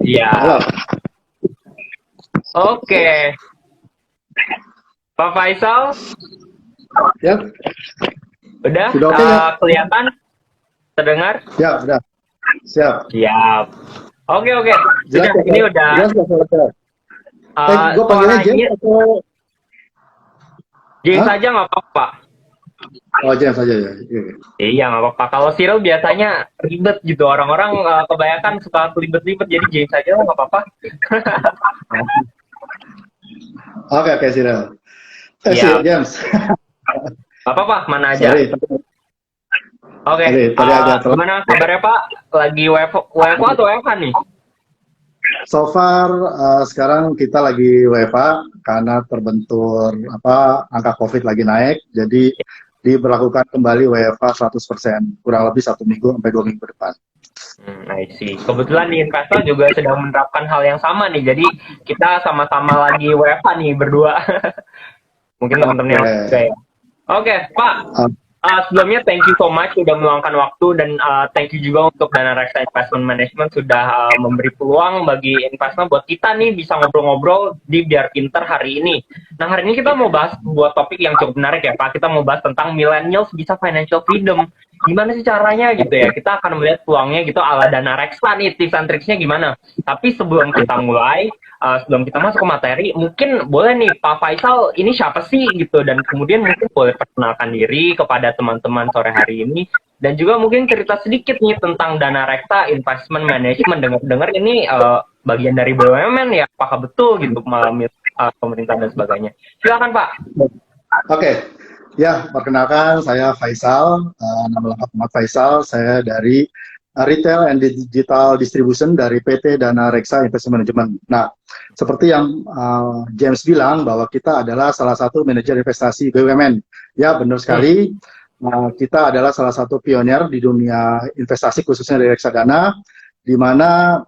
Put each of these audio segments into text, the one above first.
Iya. Halo. Oke. Pak Faisal, Ya, udah sudah oke ya? kelihatan, terdengar? Ya, sudah. Siap. Siap. Oke, oke. Jelas Sudah, ya, ini Pak? udah Jelas nggak suara saya? Gue panggilnya James suaranya atau... James Hah? saja nggak apa-apa. Oh, James saja ya. Iya. Iya, nggak apa-apa. Kalau Cyril biasanya ribet gitu. Orang-orang kebanyakan suka ribet-ribet, jadi James saja lah, nggak apa-apa. Oke, oke, Cyril. Siap. James. Nggak apa-apa, mana aja. Sorry, Oke, tadi agak telat. gimana kabarnya Pak? Lagi WFO atau WFH nih? So far, sekarang kita lagi WFA karena terbentur angka COVID lagi naik, jadi diberlakukan kembali WFA 100%, kurang lebih 1 minggu sampai 2 minggu depan. I see. Kebetulan di Investor juga sedang menerapkan hal yang sama nih. Jadi kita sama-sama lagi WFH nih berdua. Mungkin teman-teman yang juga ya. Oke, Pak. Sebelumnya thank you so much sudah meluangkan waktu dan thank you juga untuk Dana Reksa Investment Management sudah memberi peluang bagi investor buat kita nih bisa ngobrol-ngobrol di Biar Pinter hari ini. Nah, hari ini kita mau bahas sebuah topik yang cukup menarik ya Pak. Kita mau bahas tentang millennials bisa financial freedom. Gimana sih caranya gitu ya? Kita akan melihat peluangnya gitu ala Dana Reksa nih, tips and tricksnya gimana. Tapi sebelum kita mulai, sebelum kita masuk ke materi, mungkin boleh nih Pak Faisal ini siapa sih gitu, dan kemudian mungkin boleh perkenalkan diri kepada teman-teman sore hari ini, dan juga mungkin cerita sedikit nih tentang Dana Reksa Investment Management. Dengar-dengar ini bagian dari BUMN ya, apakah betul gitu pemerintah dan sebagainya. Silakan Pak. Oke. Ya, perkenalkan saya Faisal, nama lengkap Muhammad Faisal, saya dari Retail and Digital Distribution dari PT Dana Reksa Investment Management. Nah, seperti yang James bilang bahwa kita adalah salah satu manajer investasi BUMN. Ya, benar sekali. Kita adalah salah satu pionir di dunia investasi khususnya dari reksadana, di mana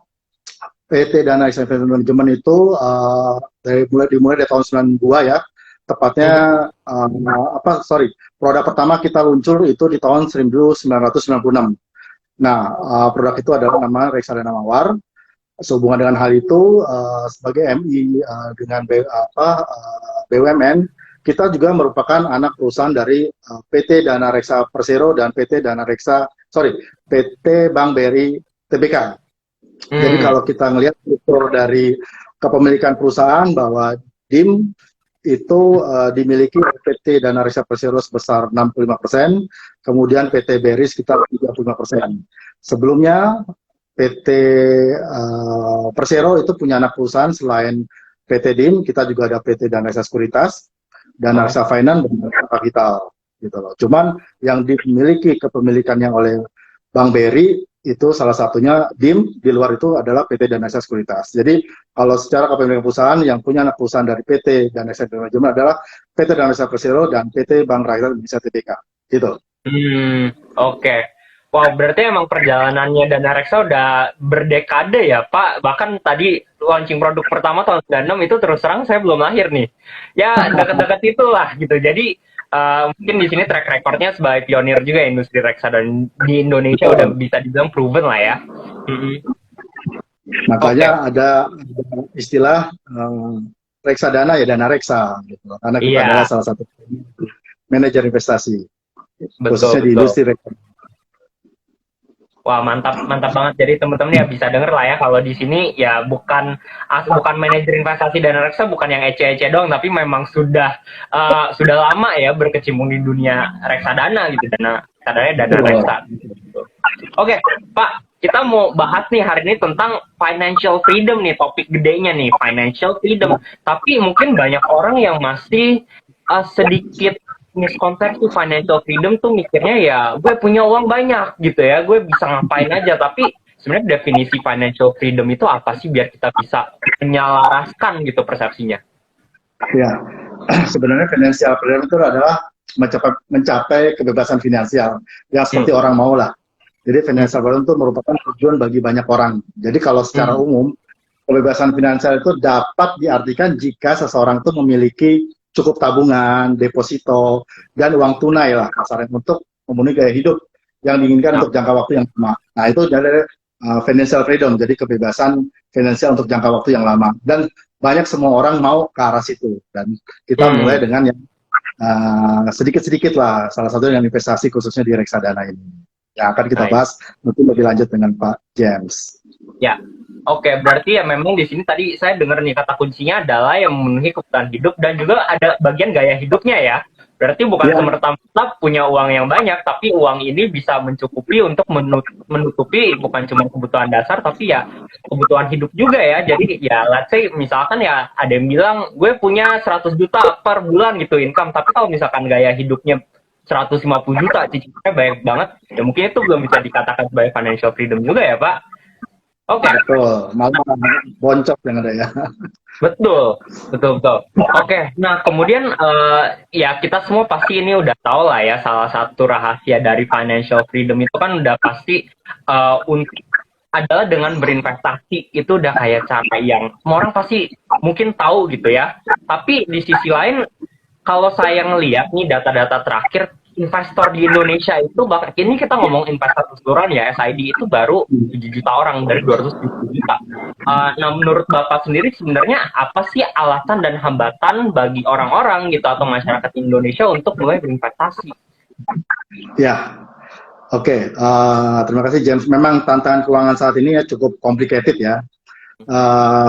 PT Dana Reksa Investment Management itu dimulai dari tahun 92 ya. Tepatnya produk pertama kita luncur itu di tahun 1996. Nah, produk itu adalah nama Reksadana Mawar. Sehubungan dengan hal itu, sebagai MI dengan BUMN, kita juga merupakan anak perusahaan dari PT Dana Reksa Persero dan PT Bank BRI Tbk. Jadi kalau kita melihat struktur dari kepemilikan perusahaan bahwa DIM itu dimiliki oleh PT Dana Reksa Persero sebesar 65%, kemudian PT BRI sekitar 35%. Sebelumnya PT Persero itu punya anak perusahaan selain PT DIM, kita juga ada PT Dana Reksa Sekuritas, Dana Reksa Finance, dan Dana Reksa Kapital. Gitu loh. Cuman yang dimiliki kepemilikannya oleh Bank BRI itu salah satunya DIM, di luar itu adalah PT Dana Reksa Sekuritas. Jadi kalau secara kepemilikan perusahaan yang punya anak perusahaan dari PT Dana Reksa Manajemen adalah PT Dana Reksa Persero dan PT Bank Rakyat Indonesia Tbk. Gitu. Oke. Wow, berarti emang perjalanannya Dana Reksa udah berdekade ya Pak. Bahkan tadi launching produk pertama tahun 96 itu terus terang saya belum lahir nih. Ya dekat-dekat itulah gitu. Jadi mungkin di sini track recordnya sebagai pionir juga industri reksadana di Indonesia udah bisa dibilang proven lah ya. Makanya ada istilah reksadana ya Dana Reksa, gitu. Karena kita adalah salah satu manajer investasi, khususnya di industri reksadana. Wah, mantap banget. Jadi teman-teman ya bisa denger lah ya kalau di sini ya bukan manajer investasi Dana Reksa, bukan yang ece-ece doang, tapi memang sudah lama ya berkecimpung di dunia reksadana gitu, Dana Reksa. Oke, Pak, kita mau bahas nih hari ini tentang financial freedom nih, topik gedenya nih, financial freedom. Tapi mungkin banyak orang yang masih sedikit miskonsepsi financial freedom tuh mikirnya ya gue punya uang banyak gitu ya, gue bisa ngapain aja. Tapi sebenarnya definisi financial freedom itu apa sih biar kita bisa menyelaraskan gitu persepsinya? Ya, sebenarnya financial freedom itu adalah mencapai kebebasan finansial yang seperti orang mau lah. Jadi financial freedom itu merupakan tujuan bagi banyak orang. Jadi kalau secara umum kebebasan finansial itu dapat diartikan jika seseorang itu memiliki cukup tabungan, deposito, dan uang tunai lah kasarnya untuk memenuhi gaya hidup yang diinginkan untuk jangka waktu yang lama. Nah itu dari financial freedom, jadi kebebasan finansial untuk jangka waktu yang lama. Dan banyak semua orang mau ke arah situ. Dan kita mulai dengan yang sedikit-sedikit lah, salah satu dengan investasi khususnya di reksadana ini. Yang akan kita bahas mungkin lebih lanjut dengan Pak James. Ya, oke, berarti ya memang di sini tadi saya dengar nih kata kuncinya adalah yang memenuhi kebutuhan hidup dan juga ada bagian gaya hidupnya ya. Berarti bukan semerta-merta punya uang yang banyak, tapi uang ini bisa mencukupi untuk menutupi bukan cuma kebutuhan dasar, tapi ya kebutuhan hidup juga ya. Jadi ya let's say misalkan ya ada yang bilang gue punya 100 juta per bulan gitu income, tapi kalau misalkan gaya hidupnya 150 juta, cicilnya banyak banget, ya mungkin itu belum bisa dikatakan sebagai financial freedom juga ya Pak. Oke. Betul, malah boncok yang ada ya. Betul. Oke, nah kemudian ya kita semua pasti ini udah tahu lah ya, salah satu rahasia dari financial freedom itu kan udah pasti adalah dengan berinvestasi. Itu udah kayak cara yang semua orang pasti mungkin tahu gitu ya. Tapi di sisi lain, kalau saya ngelihat nih data-data terakhir, investor di Indonesia itu ini kita ngomong investor keseluruhan ya, SID itu baru 7 juta orang dari 270 juta. Nah menurut Bapak sendiri sebenarnya apa sih alasan dan hambatan bagi orang-orang gitu atau masyarakat Indonesia untuk mulai berinvestasi? Ya, oke. Terima kasih James. Memang tantangan keuangan saat ini ya cukup complicated ya.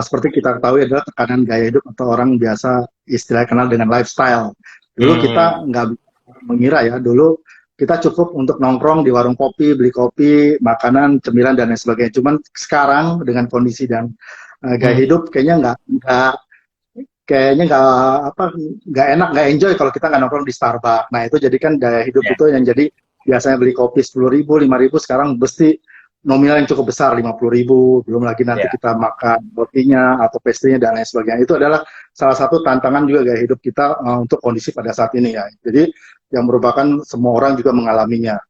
Seperti kita ketahui adalah tekanan gaya hidup atau orang biasa istilah kenal dengan lifestyle. Dulu kita nggak mengira ya, dulu kita cukup untuk nongkrong di warung kopi, beli kopi, makanan, cemilan dan lain sebagainya. Cuman sekarang dengan kondisi dan gaya hidup kayaknya nggak enak, nggak enjoy kalau kita nggak nongkrong di Starbucks. Nah itu jadi kan gaya hidup itu yang jadi biasanya beli kopi 10.000, 5.000, sekarang mesti nominal yang cukup besar 50.000, belum lagi nanti kita makan rotinya atau pastry-nya dan lain sebagainya. Itu adalah salah satu tantangan juga gaya hidup kita untuk kondisi pada saat ini ya. Jadi yang merupakan semua orang juga mengalaminya.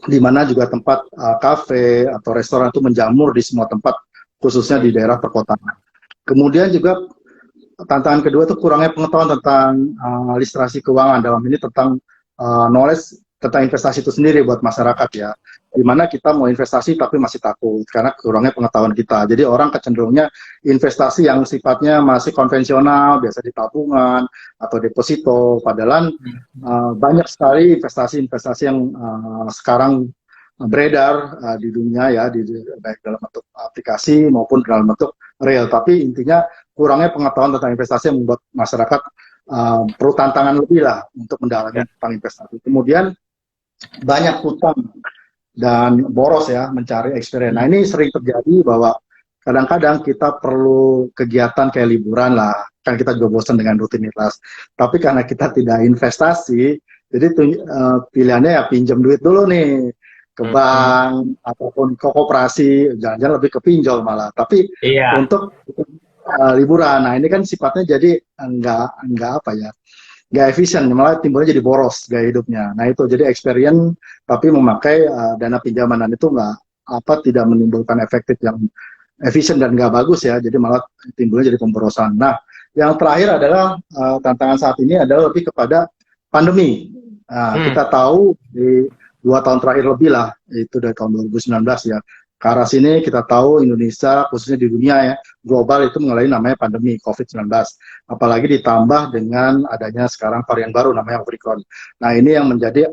Di mana juga tempat kafe atau restoran itu menjamur di semua tempat, khususnya di daerah perkotaan. Kemudian juga tantangan kedua itu kurangnya pengetahuan tentang literasi keuangan, dalam ini tentang knowledge tentang investasi itu sendiri buat masyarakat ya. Dimana kita mau investasi tapi masih takut karena kurangnya pengetahuan kita. Jadi orang kecenderungnya investasi yang sifatnya masih konvensional, biasa di tabungan atau deposito. Padahal banyak sekali investasi-investasi yang sekarang beredar di dunia ya, baik dalam bentuk aplikasi maupun dalam bentuk real. Tapi intinya kurangnya pengetahuan tentang investasi yang membuat masyarakat perlu tantangan lebih lah untuk mendalami tentang investasi. Kemudian banyak hutang dan boros ya, mencari experience. Nah ini sering terjadi bahwa kadang-kadang kita perlu kegiatan kayak liburan lah, kan kita juga bosan dengan rutinitas. Tapi karena kita tidak investasi, jadi pilihannya ya pinjam duit dulu nih ke bank ataupun ke koperasi, jangan-jangan lebih ke pinjol malah. Tapi untuk liburan, nah ini kan sifatnya jadi enggak apa ya, nggak efisien, malah timbulnya jadi boros gaya hidupnya. Nah itu jadi experience tapi memakai dana pinjaman, dan itu tidak menimbulkan efektif yang efisien dan nggak bagus ya, jadi malah timbulnya jadi pemborosan. Nah yang terakhir adalah tantangan saat ini adalah lebih kepada pandemi. Kita tahu di 2 tahun terakhir lebih lah, itu dari tahun 2019 ya, ke arah sini kita tahu Indonesia khususnya di dunia ya global itu mengalami namanya pandemi COVID-19, apalagi ditambah dengan adanya sekarang varian baru namanya Omicron. Nah ini yang menjadi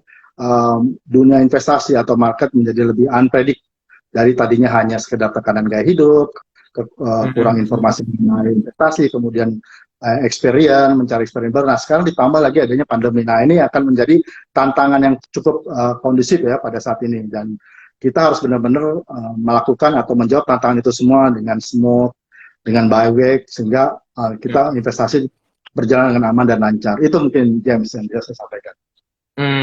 dunia investasi atau market menjadi lebih unpredict dari tadinya hanya sekedar tekanan gaya hidup, kurang informasi mengenai investasi, kemudian experience, mencari experience baru. Nah sekarang ditambah lagi adanya pandemi. Nah ini akan menjadi tantangan yang cukup kondusif ya pada saat ini, dan kita harus benar-benar melakukan atau menjawab tantangan itu semua dengan smooth, dengan baik, sehingga kita investasi berjalan dengan aman dan lancar. Itu mungkin James yang bisa saya sampaikan.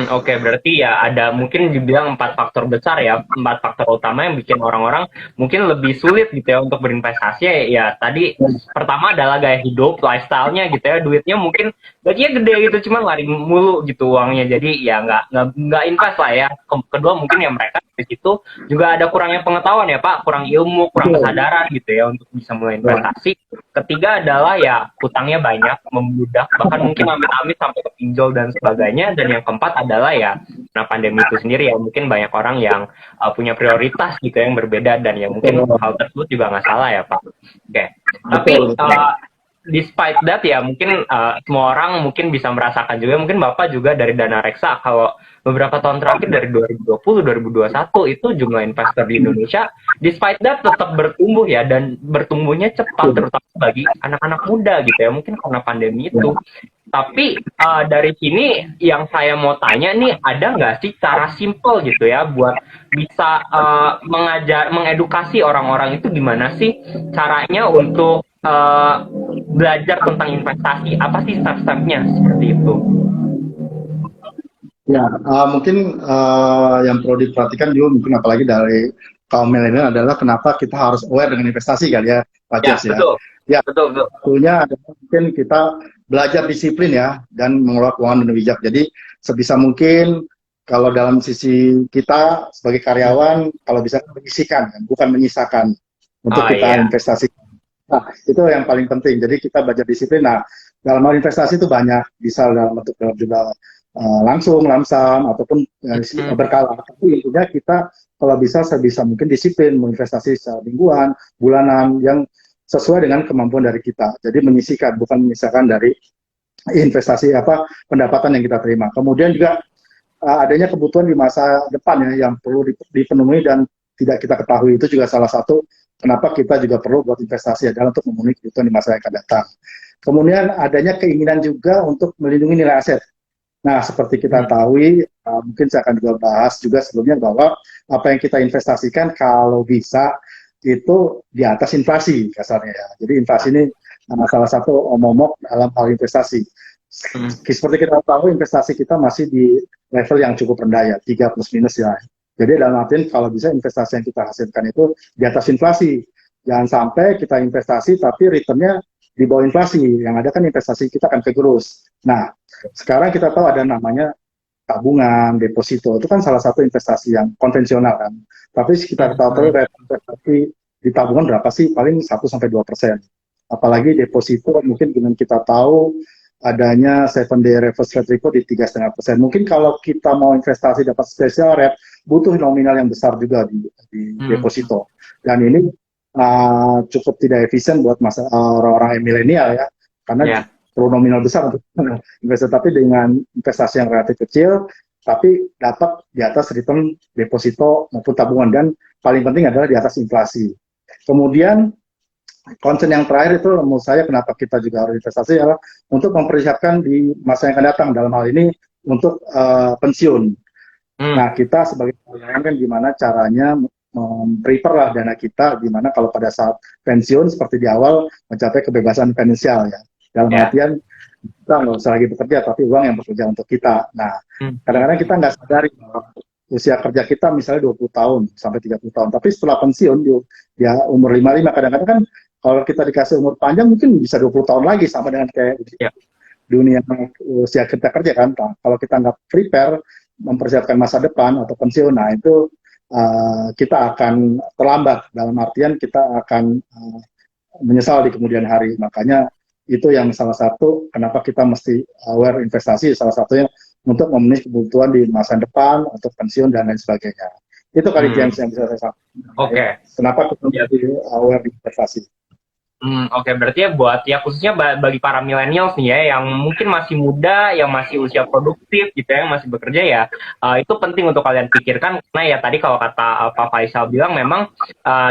Oke, berarti ya ada mungkin dibilang 4 faktor besar ya, 4 faktor utama yang bikin orang-orang mungkin lebih sulit gitu ya untuk berinvestasi. Ya tadi pertama adalah gaya hidup, lifestyle-nya gitu ya, duitnya mungkin gajinya gede gitu, cuman lari mulu gitu uangnya, jadi ya nggak invest lah ya. Kedua mungkin ya mereka di situ juga ada kurangnya pengetahuan ya Pak, kurang ilmu, kurang kesadaran gitu ya untuk bisa mulai investasi. Ketiga adalah ya hutangnya banyak, membludak, bahkan mungkin amit-amit sampai ke pinjol dan sebagainya. Dan yang keempat adalah ya, nah pandemi itu sendiri ya, mungkin banyak orang yang punya prioritas gitu yang berbeda, dan ya mungkin hal tersebut juga nggak salah ya Pak. Oke, tapi Betul, betul. despite that ya mungkin semua orang mungkin bisa merasakan juga, mungkin Bapak juga dari Dana Reksa, kalau beberapa tahun terakhir dari 2020 2021 itu jumlah investor di Indonesia despite that tetap bertumbuh ya, dan bertumbuhnya cepat terutama bagi anak-anak muda gitu ya, mungkin karena pandemi itu. Tapi dari sini yang saya mau tanya nih, ada nggak sih cara simple gitu ya buat bisa mengedukasi orang-orang itu gimana sih caranya untuk belajar tentang investasi? Apa sih step-stepnya seperti itu? Ya, mungkin yang perlu diperhatikan juga mungkin apalagi dari kaum milenial adalah kenapa kita harus aware dengan investasi kali ya, Pak Ya, Jas ya. betul. Ya, Betul, betul. satunya adalah mungkin kita belajar disiplin ya dan mengelola keuangan dengan bijak. Jadi sebisa mungkin kalau dalam sisi kita sebagai karyawan, kalau bisa menyisihkan, bukan menyisakan untuk Oh kita iya. investasi. Nah, itu yang paling penting. Jadi kita belajar disiplin. Nah, dalam hal investasi itu banyak, bisa dalam bentuk dalam jumlah langsung, lamsam, ataupun berkala. Tapi intinya kita kalau bisa sebisa mungkin disiplin menginvestasi secara mingguan, bulanan, yang sesuai dengan kemampuan dari kita. Jadi menyisihkan, bukan menyisihkan dari investasi apa pendapatan yang kita terima. Kemudian juga adanya kebutuhan di masa depan ya yang perlu dipenuhi dan tidak kita ketahui, itu juga salah satu kenapa kita juga perlu buat investasi adalah untuk memenuhi kebutuhan di masa yang akan datang. Kemudian adanya keinginan juga untuk melindungi nilai aset. Nah, seperti kita tahu, mungkin saya akan juga bahas juga sebelumnya bahwa apa yang kita investasikan kalau bisa itu di atas inflasi kasarnya ya. Jadi inflasi ini salah satu momok dalam hal investasi. Seperti kita tahu investasi kita masih di level yang cukup rendah ya, 3 plus minus ya. Jadi dalam artian kalau bisa investasi yang kita hasilkan itu di atas inflasi. Jangan sampai kita investasi tapi returnnya di bawah inflasi. Yang ada kan investasi kita akan kegerus. Nah, sekarang kita tahu ada namanya tabungan, deposito. Itu kan salah satu investasi yang konvensional kan. Tapi kita tahu investasi di tabungan berapa sih? Paling 1-2%. Apalagi deposito mungkin dengan kita tahu adanya 7-day reverse rate repo di 3,5%. Mungkin kalau kita mau investasi dapat special rate, butuh nominal yang besar juga di deposito. Dan ini cukup tidak efisien buat orang-orang yang milenial ya, karena perlu nominal besar untuk investasi, tapi dengan investasi yang relatif kecil, tapi dapat di atas return deposito maupun tabungan, dan paling penting adalah di atas inflasi. Kemudian concern yang terakhir itu menurut saya kenapa kita juga harus investasi adalah untuk mempersiapkan di masa yang akan datang, dalam hal ini untuk pensiun. Nah, kita sebagai karyawan kan gimana caranya prepare lah dana kita, gimana kalau pada saat pensiun seperti di awal mencapai kebebasan finansial ya. Dalam artian kita nggak usah lagi bekerja, tapi uang yang bekerja untuk kita. Nah, kadang-kadang kita nggak sadari bahwa usia kerja kita misalnya 20 tahun sampai 30 tahun, tapi setelah pensiun dia umur 55, kadang-kadang kan kalau kita dikasih umur panjang mungkin bisa 20 tahun lagi, sama dengan kayak dunia usia kita kerja kan. Nah, kalau kita nggak prepare mempersiapkan masa depan atau pensiun, nah itu kita akan terlambat, dalam artian kita akan menyesal di kemudian hari. Makanya itu yang salah satu kenapa kita mesti aware investasi, salah satunya untuk memenuhi kebutuhan di masa depan, untuk pensiun dan lain sebagainya. Itu kali James yang bisa saya sampaikan. Oke. Kenapa kita mesti aware investasi? Oke, berarti ya buat ya khususnya bagi para millennials nih ya yang mungkin masih muda, yang masih usia produktif gitu ya, yang masih bekerja ya, itu penting untuk kalian pikirkan, karena ya tadi kalau kata Pak Faisal bilang memang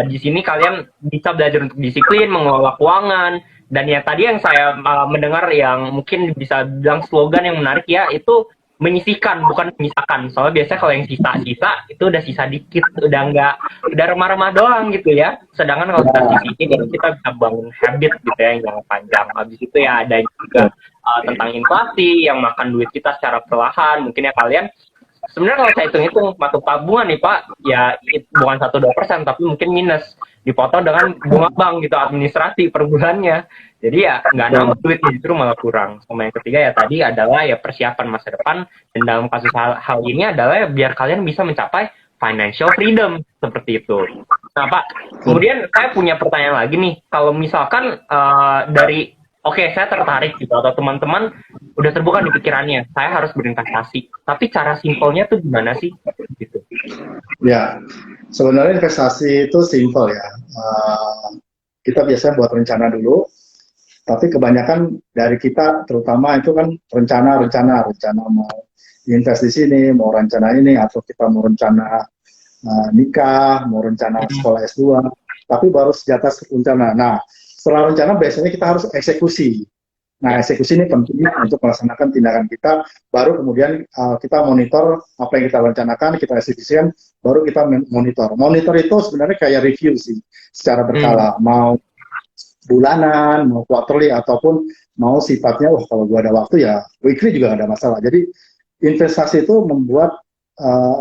di sini kalian bisa belajar untuk disiplin, mengelola keuangan, dan ya tadi yang saya mendengar yang mungkin bisa bilang slogan yang menarik ya, itu menyisihkan bukan memisahkan. Soalnya biasanya kalau yang sisa-sisa itu udah sisa dikit, udah remah-remah doang gitu ya. Sedangkan kalau kita sisihin ya kita bisa bangun habit gitu ya yang panjang. Habis itu ya ada juga tentang inflasi yang makan duit kita secara perlahan. Mungkin ya kalian sebenarnya kalau saya hitung-hitung masuk tabungan nih Pak, ya bukan 1-2%, tapi mungkin minus, dipotong dengan bunga bank gitu administrasi per bulannya. Jadi ya nggak nambah duit, justru malah kurang. Sama yang ketiga ya tadi adalah ya persiapan masa depan, dan dalam kasus hal ini adalah ya biar kalian bisa mencapai financial freedom seperti itu. Nah, Pak, kemudian saya punya pertanyaan lagi nih. Kalau misalkan dari, oke, saya tertarik gitu, atau teman-teman udah terbuka di pikirannya, saya harus berinvestasi. Tapi cara simpelnya tuh gimana sih? Gitu. Ya, sebenarnya investasi itu simple ya. Kita biasanya buat rencana dulu, tapi kebanyakan dari kita, terutama itu kan rencana mau invest di sini, mau rencana ini, atau kita mau rencana nikah, mau rencana Hmm. sekolah S2, tapi baru sejatas rencana. Nah, setelah rencana biasanya kita harus eksekusi. Nah, Ya. eksekusi ini penting untuk melaksanakan tindakan kita, baru kemudian kita monitor apa yang kita rencanakan, kita eksekusikan, baru kita monitor. Monitor itu sebenarnya kayak review sih, secara Hmm. berkala, mau bulanan, mau quarterly, ataupun mau sifatnya, wah kalau gua ada waktu ya, weekly juga ada masalah. Jadi investasi itu membuat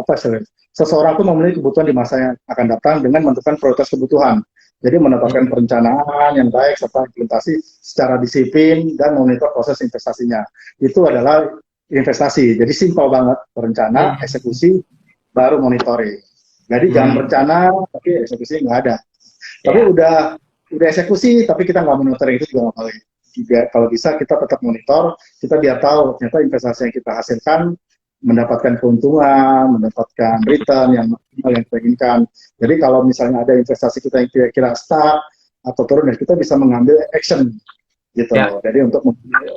apa sih? Seseorang tuh memenuhi kebutuhan di masa yang akan datang dengan menentukan prioritas kebutuhan. Jadi menetapkan Hmm. perencanaan yang baik serta implementasi secara disiplin dan monitor proses investasinya. Itu adalah investasi. Jadi simpel banget, berencana, Hmm. eksekusi, baru monitoring. Jadi jangan Hmm. berencana tapi eksekusi nggak ada. Tapi Ya. udah eksekusi tapi kita nggak monitoring, itu juga nggak boleh. Juga kalau bisa kita tetap monitor, kita biar tahu ternyata investasi yang kita hasilkan mendapatkan keuntungan, mendapatkan return yang maksimal yang kita inginkan. Jadi kalau misalnya ada investasi kita yang kira-kira stuck atau turun, ya kita bisa mengambil action Ya. gitu. Jadi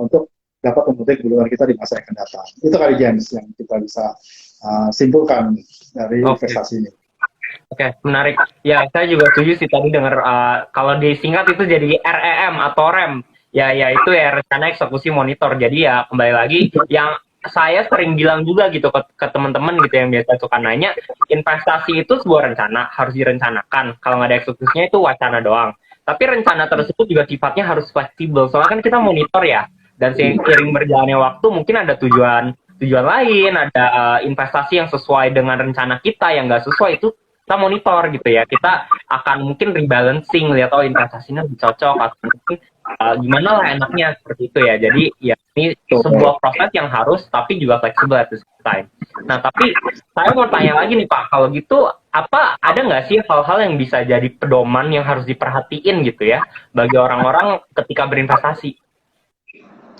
untuk dapat memetik kebutuhan kita di masa yang akan datang. Itu kali James yang kita bisa simpulkan dari Oke. investasi ini. Oke, menarik. Ya, saya juga setuju sih tadi dengar kalau disingkat itu jadi REM atau REM. Ya, ya itu ya rencana eksekusi monitor. Jadi ya kembali lagi yang saya sering bilang juga gitu ke teman-teman gitu yang biasa suka nanya, investasi itu sebuah rencana, harus direncanakan. Kalau nggak ada eksekusinya itu wacana doang. Tapi rencana tersebut juga sifatnya harus fleksibel. Soalnya kan kita monitor ya, dan seiring berjalannya waktu mungkin ada tujuan tujuan lain, ada investasi yang sesuai dengan rencana kita, yang nggak sesuai itu kita monitor gitu ya, kita akan mungkin rebalancing, lihat oh investasinya lebih cocok atau mungkin gimana lah enaknya seperti itu ya. Jadi ya ini Tuh. sebuah proses yang harus tapi juga fleksibel at the same time. Nah tapi saya mau tanya lagi nih Pak, kalau gitu apa ada nggak sih hal-hal yang bisa jadi pedoman yang harus diperhatiin gitu ya bagi orang-orang ketika berinvestasi?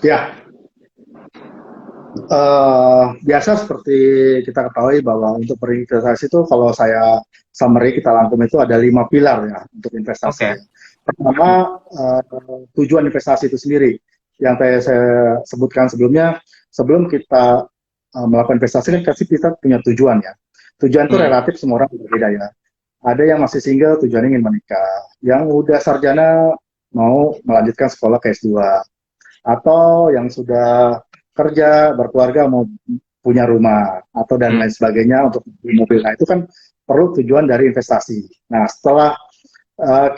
Ya, biasa seperti kita ketahui bahwa untuk berinvestasi itu kalau saya summary kita rangkum itu ada 5 pilar ya untuk investasi. Oke. Pertama, tujuan investasi itu sendiri yang saya sebutkan sebelumnya. Sebelum kita melakukan investasi kan pasti kita punya tujuan ya. Tujuan itu Hmm. relatif semua orang berbeda ya. Ada yang masih single tujuannya ingin menikah, yang udah sarjana mau melanjutkan sekolah ke S2, atau yang sudah kerja berkeluarga mau punya rumah atau dan Hmm. lain sebagainya untuk beli mobil. Nah itu kan perlu tujuan dari investasi. Nah setelah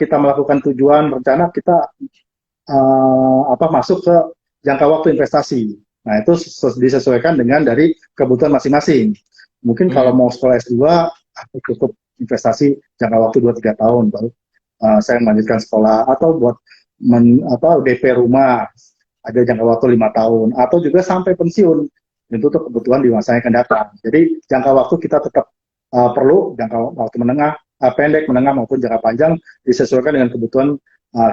kita melakukan tujuan rencana, kita masuk ke jangka waktu investasi. Nah itu disesuaikan dengan dari kebutuhan masing-masing. Mungkin kalau Hmm. mau sekolah S2 aku cukup investasi jangka waktu 2-3 tahun baru saya melanjutkan sekolah, atau buat DP rumah ada jangka waktu 5 tahun, atau juga sampai pensiun itu tuh kebutuhan di masa yang akan datang. Jadi jangka waktu kita tetap perlu jangka waktu menengah, pendek, menengah maupun jangka panjang disesuaikan dengan kebutuhan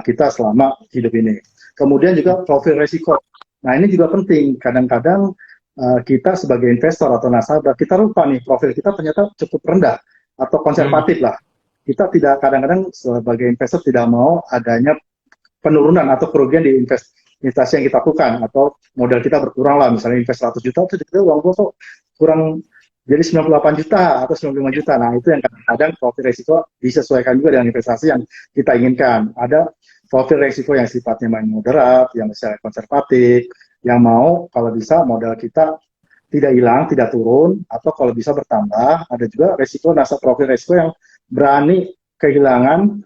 kita selama hidup ini. Kemudian juga profil resiko. Nah ini juga penting. Kadang-kadang kita sebagai investor atau nasabah kita lupa nih profil kita ternyata cukup rendah atau Hmm. konservatif lah. Kita tidak, kadang-kadang sebagai investor tidak mau adanya penurunan atau kerugian di investasi yang kita lakukan, atau modal kita berkurang lah, misalnya invest 100 juta terus kita uang gua kok kurang jadi 98 juta atau 95 juta. Nah itu yang kadang-kadang profil resiko disesuaikan juga dengan investasi yang kita inginkan. Ada profil resiko yang sifatnya main moderat, yang misalnya konservatif, yang mau kalau bisa modal kita tidak hilang, tidak turun, atau kalau bisa bertambah. Ada juga resiko, profil resiko yang berani kehilangan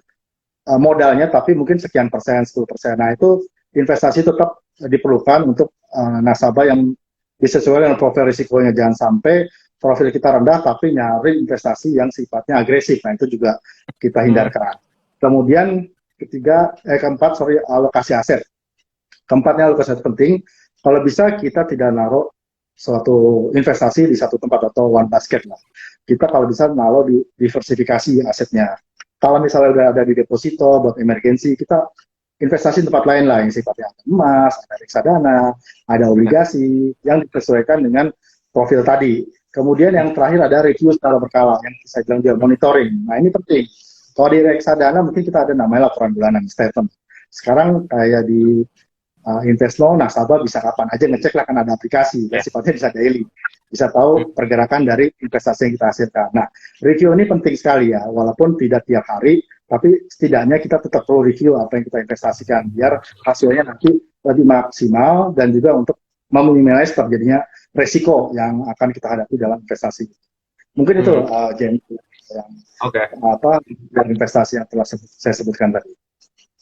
modalnya tapi mungkin sekian persen, 10%. Nah itu investasi tetap diperlukan untuk nasabah yang disesuaikan dengan profil risikonya. Jangan sampai profil kita rendah tapi nyari investasi yang sifatnya agresif. Nah itu juga kita Hmm. hindarkan. Kemudian keempat, alokasi aset. Keempatnya alokasi aset penting. Kalau bisa kita tidak naruh suatu investasi di satu tempat atau one basket lah. Kita kalau bisa naruh di diversifikasi asetnya. kalau misalnya udah ada di deposito buat emergensi, kita investasi tempat lain lah yang sifatnya ada emas, ada reksadana, ada obligasi yang disesuaikan dengan profil tadi. Kemudian yang terakhir ada review secara berkala yang saya bilang dia monitoring. Nah ini penting. Kalau di reksadana mungkin kita ada namanya laporan bulanan statement. Sekarang kayak di Investlo, nasabah bisa kapan aja ngecek lah, kan ada aplikasi, ya. Sifatnya bisa daily, bisa tahu pergerakan dari investasi yang kita hasilkan. Nah, review ini penting sekali ya, walaupun tidak tiap hari, tapi setidaknya kita tetap perlu review apa yang kita investasikan, biar hasilnya nanti lebih maksimal dan juga untuk meminimalisir terjadinya resiko yang akan kita hadapi dalam investasi. Mungkin itu James, yang dari investasi yang telah saya sebutkan tadi.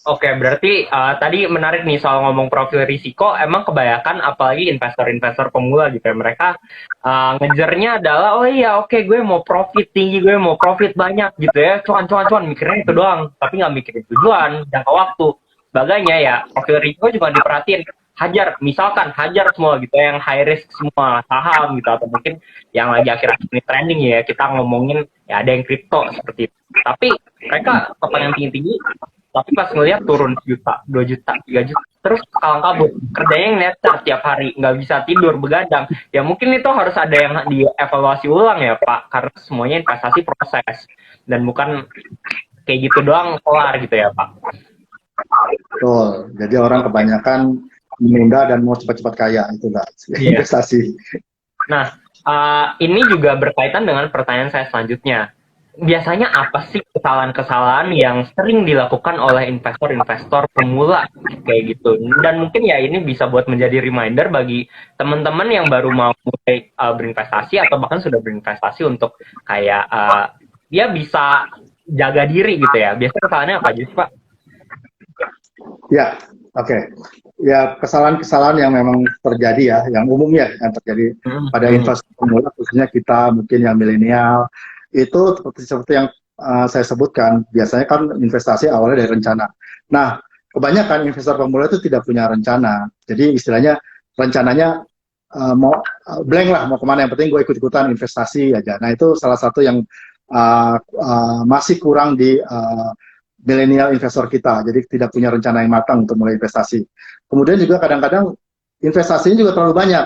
Oke, berarti tadi menarik nih soal ngomong profil risiko. Emang kebanyakan apalagi investor-investor pemula gitu ya, mereka ngejarnya adalah, oh iya oke, gue mau profit tinggi, gue mau profit banyak gitu ya, cuan, mikirnya itu doang, tapi nggak mikirin tujuan, jangka waktu. Bagainya ya, profil risiko juga diperhatiin. Misalkan hajar semua gitu ya, yang high risk semua saham gitu, atau mungkin yang lagi akhir-akhir ini trending ya, kita ngomongin ya ada yang kripto seperti itu. Tapi mereka kepengen tinggi-tinggi, tapi pas ngeliat turun juta, 2 juta, 3 juta, terus kalang kabut, kerjanya yang netar tiap hari, nggak bisa tidur, begadang. Ya mungkin itu harus ada yang dievaluasi ulang ya Pak, karena semuanya investasi proses, dan bukan kayak gitu doang kelar gitu ya Pak. Betul, jadi orang kebanyakan menunda dan mau cepat-cepat kaya, itulah investasi. Nah, ini juga berkaitan dengan pertanyaan saya selanjutnya. Biasanya apa sih kesalahan-kesalahan yang sering dilakukan oleh investor-investor pemula kayak gitu? Dan mungkin ya ini bisa buat menjadi reminder bagi teman-teman yang baru mau mulai berinvestasi atau bahkan sudah berinvestasi untuk kayak dia bisa jaga diri gitu ya. Biasanya kesalahannya apa aja sih Pak? Ya, oke. Ya, kesalahan-kesalahan yang memang terjadi ya, yang umumnya yang terjadi pada investor pemula, khususnya kita mungkin yang milenial, itu seperti yang saya sebutkan, biasanya kan investasi awalnya dari rencana. Nah, kebanyakan investor pemula itu tidak punya rencana. Jadi istilahnya rencananya mau blank lah, mau kemana, yang penting gue ikut-ikutan investasi aja. Nah, itu salah satu yang masih kurang di milenial investor kita. Jadi tidak punya rencana yang matang untuk mulai investasi. Kemudian juga kadang-kadang investasinya juga terlalu banyak.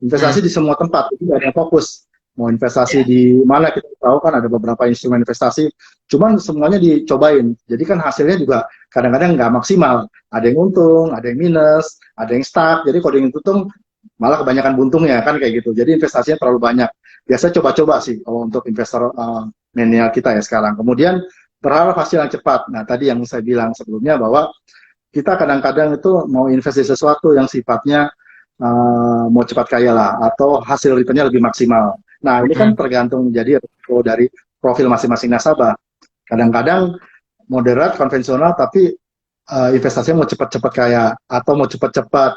Investasi di semua tempat, itu tidak ada fokus. Mau investasi di mana, kita tahu kan ada beberapa instrumen investasi, cuman semuanya dicobain. Jadi kan hasilnya juga kadang-kadang nggak maksimal. Ada yang untung, ada yang minus, ada yang stuck. Jadi kalau yang untung, malah kebanyakan buntungnya kan kayak gitu. Jadi investasinya terlalu banyak. Biasanya coba-coba sih kalau untuk investor milenial kita ya sekarang. Kemudian berharap hasil yang cepat. Nah tadi yang saya bilang sebelumnya bahwa kita kadang-kadang itu mau investasi sesuatu yang sifatnya mau cepat kaya lah, atau hasil returnnya lebih maksimal. Nah, ini kan tergantung jadi resiko dari profil masing-masing nasabah. Kadang-kadang moderat, konvensional, tapi investasinya mau cepat-cepat kaya, atau mau cepat-cepat,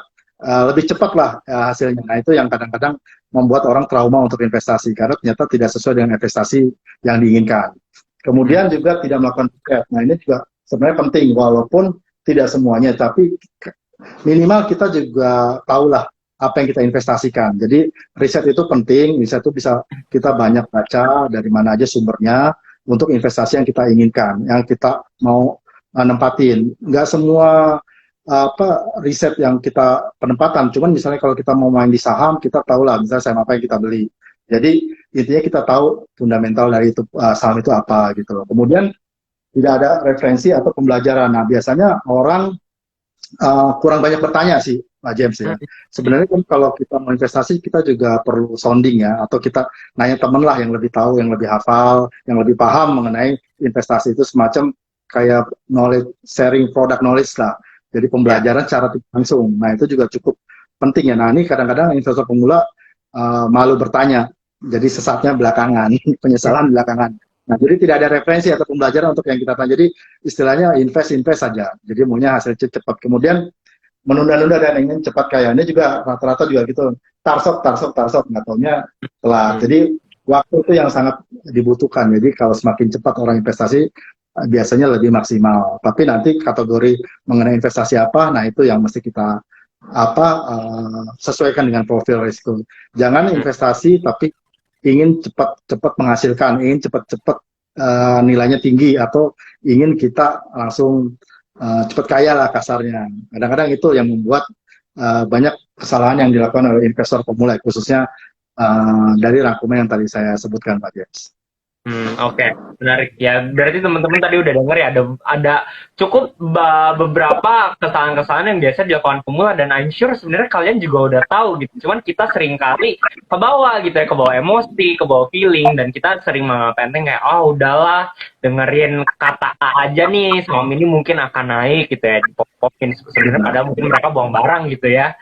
lebih cepat lah hasilnya. Nah, itu yang kadang-kadang membuat orang trauma untuk investasi, karena ternyata tidak sesuai dengan investasi yang diinginkan. Kemudian juga tidak melakukan riset. Nah, ini juga sebenarnya penting, walaupun tidak semuanya, tapi minimal kita juga tahulah apa yang kita investasikan. Jadi riset itu penting, riset itu bisa kita banyak baca dari mana aja sumbernya untuk investasi yang kita inginkan, yang kita mau nempatin. Nggak semua riset yang kita penempatan, cuman misalnya kalau kita mau main di saham, kita tahulah misalnya saham apa yang kita beli. Jadi intinya kita tahu fundamental dari itu saham itu apa gitu loh. Kemudian tidak ada referensi atau pembelajaran. Nah biasanya orang kurang banyak bertanya sih, Pak James ya. Sebenarnya kan kalau kita mau investasi, kita juga perlu sounding ya, atau kita nanya temen lah yang lebih tahu, yang lebih hafal, yang lebih paham mengenai investasi itu, semacam kayak knowledge sharing, product knowledge lah. Jadi pembelajaran secara langsung. Nah itu juga cukup penting ya. Nah ini kadang-kadang investor pemula malu bertanya, jadi sesatnya belakangan, penyesalan belakangan. Nah, jadi tidak ada referensi atau pembelajaran untuk yang kita tanya. Jadi istilahnya invest saja. Jadi maunya hasil cepat. Kemudian menunda-nunda dan ingin cepat kaya. Ini juga rata-rata juga gitu. Tarsok, nggak taunya telat. Jadi waktu itu yang sangat dibutuhkan. Jadi kalau semakin cepat orang investasi, biasanya lebih maksimal. Tapi nanti kategori mengenai investasi apa, nah itu yang mesti kita sesuaikan dengan profil risiko. Jangan investasi tapi ingin cepat-cepat menghasilkan, ingin cepat-cepat nilainya tinggi atau ingin kita langsung cepat kaya lah kasarnya. Kadang-kadang itu yang membuat banyak kesalahan yang dilakukan oleh investor pemula, khususnya dari rangkuman yang tadi saya sebutkan, Pak James. Oke, menarik ya. Berarti teman-teman tadi udah denger ya, ada cukup beberapa kesalahan-kesalahan yang biasa dilakukan pemula, dan I'm sure sebenarnya kalian juga udah tahu gitu. Cuman kita sering kali ke bawah gitu ya, ke bawah emosi, ke bawah feeling, dan kita sering menganggap enteng kayak, oh udahlah, dengerin kata A aja nih, saham ini mungkin akan naik gitu ya, dipop-popin. Sebenarnya padahal mungkin mereka buang barang gitu ya.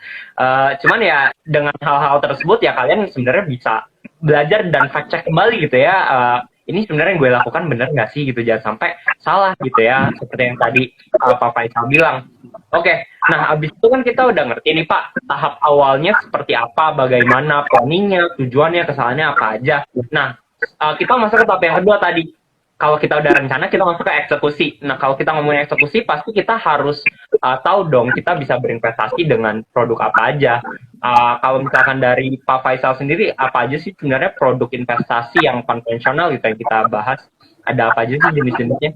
Cuman ya dengan hal-hal tersebut ya kalian sebenarnya bisa belajar dan fact check kembali gitu ya. Ini sebenarnya yang gue lakukan bener nggak sih gitu, jangan sampai salah gitu ya, seperti yang tadi Pak Faisal bilang. Oke, nah abis itu kan kita udah ngerti nih Pak, tahap awalnya seperti apa, bagaimana planningnya, tujuannya, kesalahannya apa aja. Nah, kita masuk ke tahap yang kedua tadi. Kalau kita udah rencana, kita masuk ke eksekusi. Nah, kalau kita ngomongin eksekusi, pasti kita harus tahu dong kita bisa berinvestasi dengan produk apa aja. Kalau misalkan dari Pak Faisal sendiri, apa aja sih sebenarnya produk investasi yang konvensional gitu yang kita bahas? Ada apa aja sih jenis-jenisnya?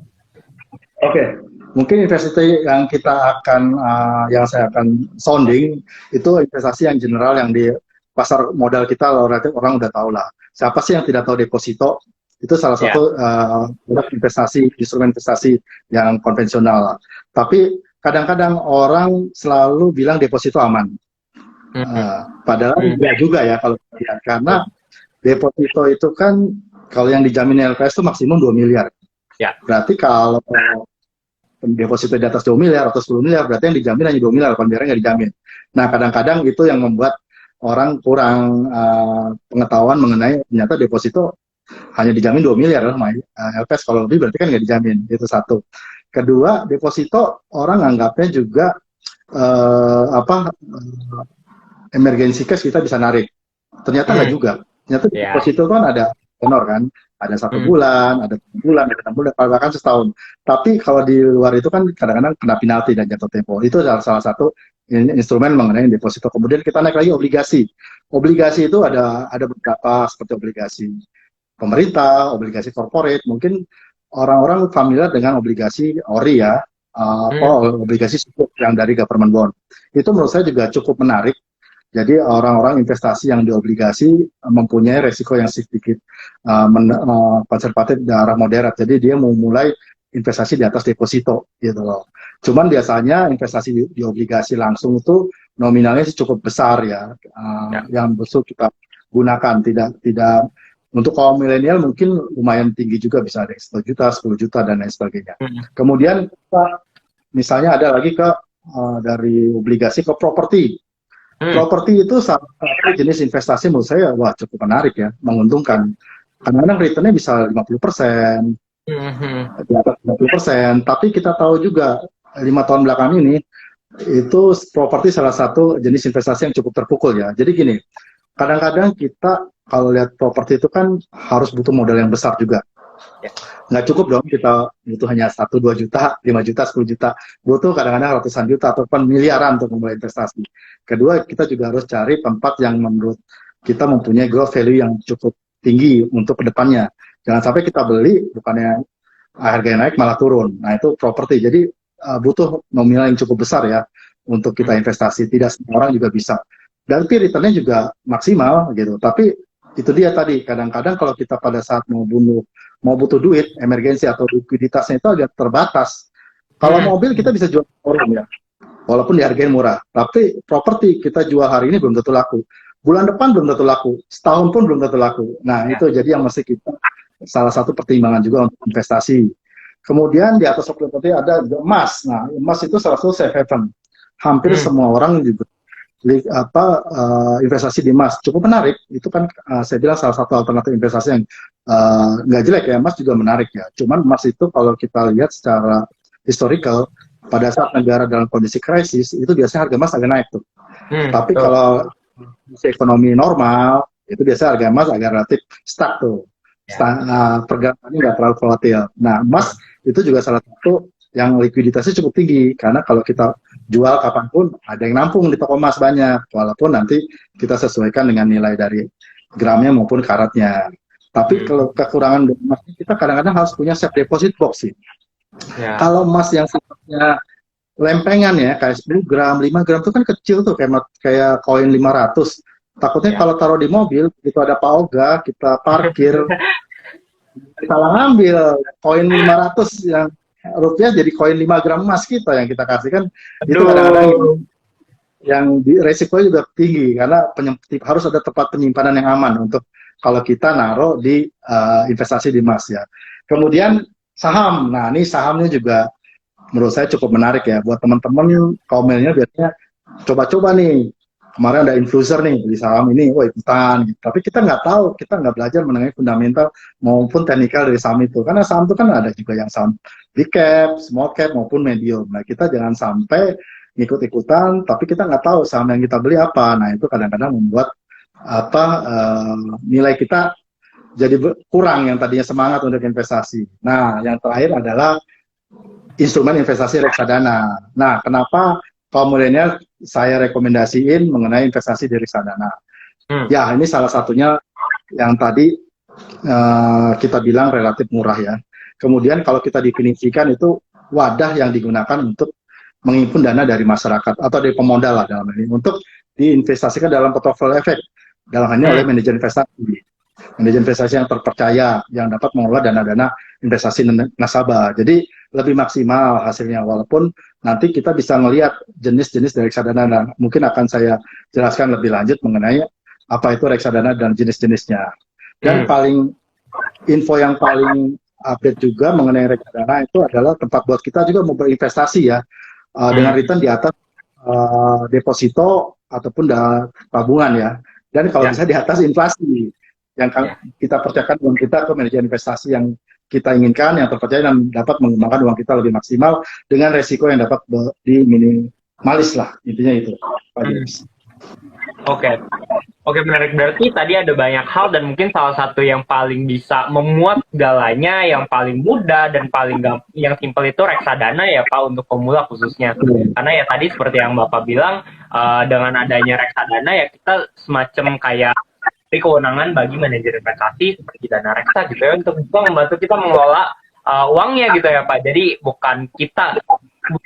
Oke, mungkin investasi yang kita akan, yang saya akan sounding, itu investasi yang general yang di pasar modal kita relatif orang udah tahu lah. Siapa sih yang tidak tahu deposito? Itu salah satu investasi, instrumen investasi yang konvensional. Tapi kadang-kadang orang selalu bilang deposito aman. Padahal tidak juga ya kalau lihat, karena deposito itu kan kalau yang dijamin LPS itu maksimum 2 miliar. Ya. Berarti kalau deposito di atas 2 miliar atau 10 miliar, berarti yang dijamin hanya 2 miliar, pembiayaan nggak dijamin. Nah, kadang-kadang itu yang membuat orang kurang pengetahuan mengenai ternyata deposito hanya dijamin 2 miliar LPS, kalau lebih berarti kan nggak dijamin. Itu satu. Kedua, deposito orang anggapnya juga emergency cash kita bisa narik. Ternyata nggak juga. Ternyata deposito kan ada tenor kan, ada 1 bulan, ada 3 bulan, ada 6 bulan, bahkan setahun. Tapi kalau di luar itu kan kadang-kadang kena penalti dan jatuh tempo. Itu adalah salah satu instrumen mengenai deposito. Kemudian kita naik lagi obligasi. Obligasi itu ada beberapa, seperti obligasi pemerintah, obligasi corporate. Mungkin orang-orang familiar dengan obligasi ORI ya, obligasi sukuk yang dari government bond. Itu menurut saya juga cukup menarik. Jadi orang-orang investasi yang di obligasi mempunyai resiko yang sedikit konservatif dan arah moderat. Jadi dia mau mulai investasi di atas deposito gitu loh. Cuman biasanya investasi di obligasi langsung itu nominalnya cukup besar ya, yang besar kita gunakan. Tidak untuk kaum milenial mungkin lumayan tinggi juga, bisa ada 1 juta, 10 juta dan lain sebagainya. Kemudian kita misalnya ada lagi ke dari obligasi ke properti. Properti itu salah satu jenis investasi menurut saya cukup menarik ya, menguntungkan. Kadang-kadang returnnya bisa 50%, di atas 50%. Tapi kita tahu juga 5 tahun belakang ini itu properti salah satu jenis investasi yang cukup terpukul ya. Jadi gini, kadang-kadang kita kalau lihat properti itu kan harus butuh modal yang besar juga. Nggak cukup dong kita butuh hanya 1-2 juta, 5 juta, 10 juta. Butuh kadang-kadang ratusan juta ataupun miliaran untuk memulai investasi. Kedua, kita juga harus cari tempat yang menurut kita mempunyai growth value yang cukup tinggi untuk kedepannya. Jangan sampai kita beli, bukannya harganya naik malah turun. Nah itu properti. Jadi butuh nominal yang cukup besar ya untuk kita investasi. Tidak semua orang juga bisa. Dan returnnya juga maksimal gitu. Tapi itu dia tadi, kadang-kadang kalau kita pada saat mau butuh duit, emergensi atau likuiditasnya itu agak terbatas. Kalau mobil kita bisa jual orang ya, walaupun dihargain murah. Tapi properti kita jual hari ini belum tentu laku. Bulan depan belum tentu laku, setahun pun belum tentu laku. Nah itu jadi yang mesti kita, salah satu pertimbangan juga untuk investasi. Kemudian di atas properti ada emas. Nah emas itu salah satu safe haven. Hampir semua orang juga investasi di emas cukup menarik. Itu kan saya bilang salah satu alternatif investasi yang nggak jelek ya. Emas juga menarik ya. Cuman emas itu kalau kita lihat secara historical, pada saat negara dalam kondisi krisis itu biasanya harga emas agak naik tuh. Tapi kalau ekonomi normal itu biasanya harga emas agak relatif stuck tuh. Pergerakannya nggak terlalu volatil. Nah emas itu juga salah satu yang likuiditasnya cukup tinggi, karena kalau kita jual kapanpun ada yang nampung di toko emas banyak, walaupun nanti kita sesuaikan dengan nilai dari gramnya maupun karatnya. Tapi kalau kekurangan dari emas, kita kadang-kadang harus punya safe deposit box sih. Ya. Kalau emas yang sifatnya lempengan ya, kayak 10 gram, 5 gram itu kan kecil tuh, kayak koin 500. Takutnya Ya. kalau taruh di mobil, begitu ada Pak Oga, kita parkir, salah ngambil koin 500 yang rupiah jadi koin 5 gram emas kita yang kita kasihkan. Itu kadang-kadang Aduh. yang resikonya juga tinggi karena harus ada tempat penyimpanan yang aman untuk kalau kita naruh di investasi di emas ya. Kemudian saham. Nah, ini sahamnya juga menurut saya cukup menarik ya buat teman-teman kaum milenial. Biasanya coba-coba nih, kemarin ada influencer nih di saham ini, wah ikutan gitu. Tapi kita nggak tahu, kita nggak belajar mengenai fundamental maupun teknikal dari saham itu, karena saham itu kan ada juga yang saham big cap, small cap maupun medium. Nah, kita jangan sampai ngikut-ikutan tapi kita nggak tahu saham yang kita beli apa. Nah, itu kadang-kadang membuat nilai kita jadi kurang yang tadinya semangat untuk investasi. Nah, yang terakhir adalah instrumen investasi reksadana. Nah, kenapa kaum milenial saya rekomendasiin mengenai investasi di reksadana? Ya, ini salah satunya yang tadi kita bilang relatif murah ya. Kemudian kalau kita definisikan itu wadah yang digunakan untuk menghimpun dana dari masyarakat atau dari pemodal lah dalam ini untuk diinvestasikan dalam portfolio efek dalam hal ini oleh manajer investasi yang terpercaya yang dapat mengelola dana-dana investasi nasabah. Jadi lebih maksimal hasilnya, walaupun nanti kita bisa melihat jenis-jenis dari reksadana dan mungkin akan saya jelaskan lebih lanjut mengenai apa itu reksadana dan jenis-jenisnya. Dan info yang paling update juga mengenai reksadana itu adalah tempat buat kita juga mau berinvestasi ya, dengan return di atas deposito ataupun tabungan ya, dan kalau bisa di atas inflasi yang kita percayakan uang kita ke manajer investasi yang kita inginkan, yang terpercaya dan dapat mengembangkan uang kita lebih maksimal dengan resiko yang dapat diminimalis lah, intinya itu. Oke, menarik. Berarti tadi ada banyak hal dan mungkin salah satu yang paling bisa memuat segalanya, yang paling mudah dan paling yang simpel itu reksadana ya Pak, untuk pemula khususnya. Karena ya tadi seperti yang Bapak bilang, dengan adanya reksadana ya kita semacam kayak kewenangan bagi manajer investasi seperti dana reksa gitu ya, untuk bisa membantu kita mengelola uangnya gitu ya Pak. Jadi bukan kita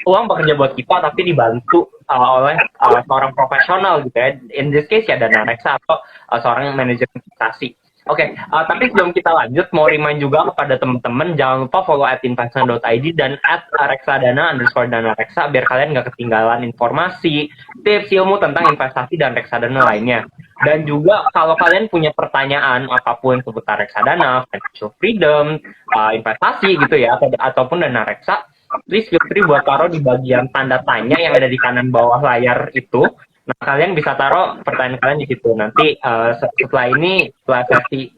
uang bekerja buat kita, tapi dibantu oleh seorang profesional gitu ya. In this case ya dana reksa atau seorang manajer investasi. Oke, tapi sebelum kita lanjut, mau remind juga kepada teman-teman, jangan lupa follow @investment.id dan @reksadana_dana-reksa biar kalian nggak ketinggalan informasi, tips, ilmu tentang investasi dan reksadana lainnya. Dan juga kalau kalian punya pertanyaan apapun seputar reksadana, financial freedom, investasi gitu ya, ataupun dana reksa, please feel free buat taruh di bagian tanda tanya yang ada di kanan bawah layar itu. Nah, kalian bisa taruh pertanyaan kalian di situ. Nanti setelah ini, setelah sesi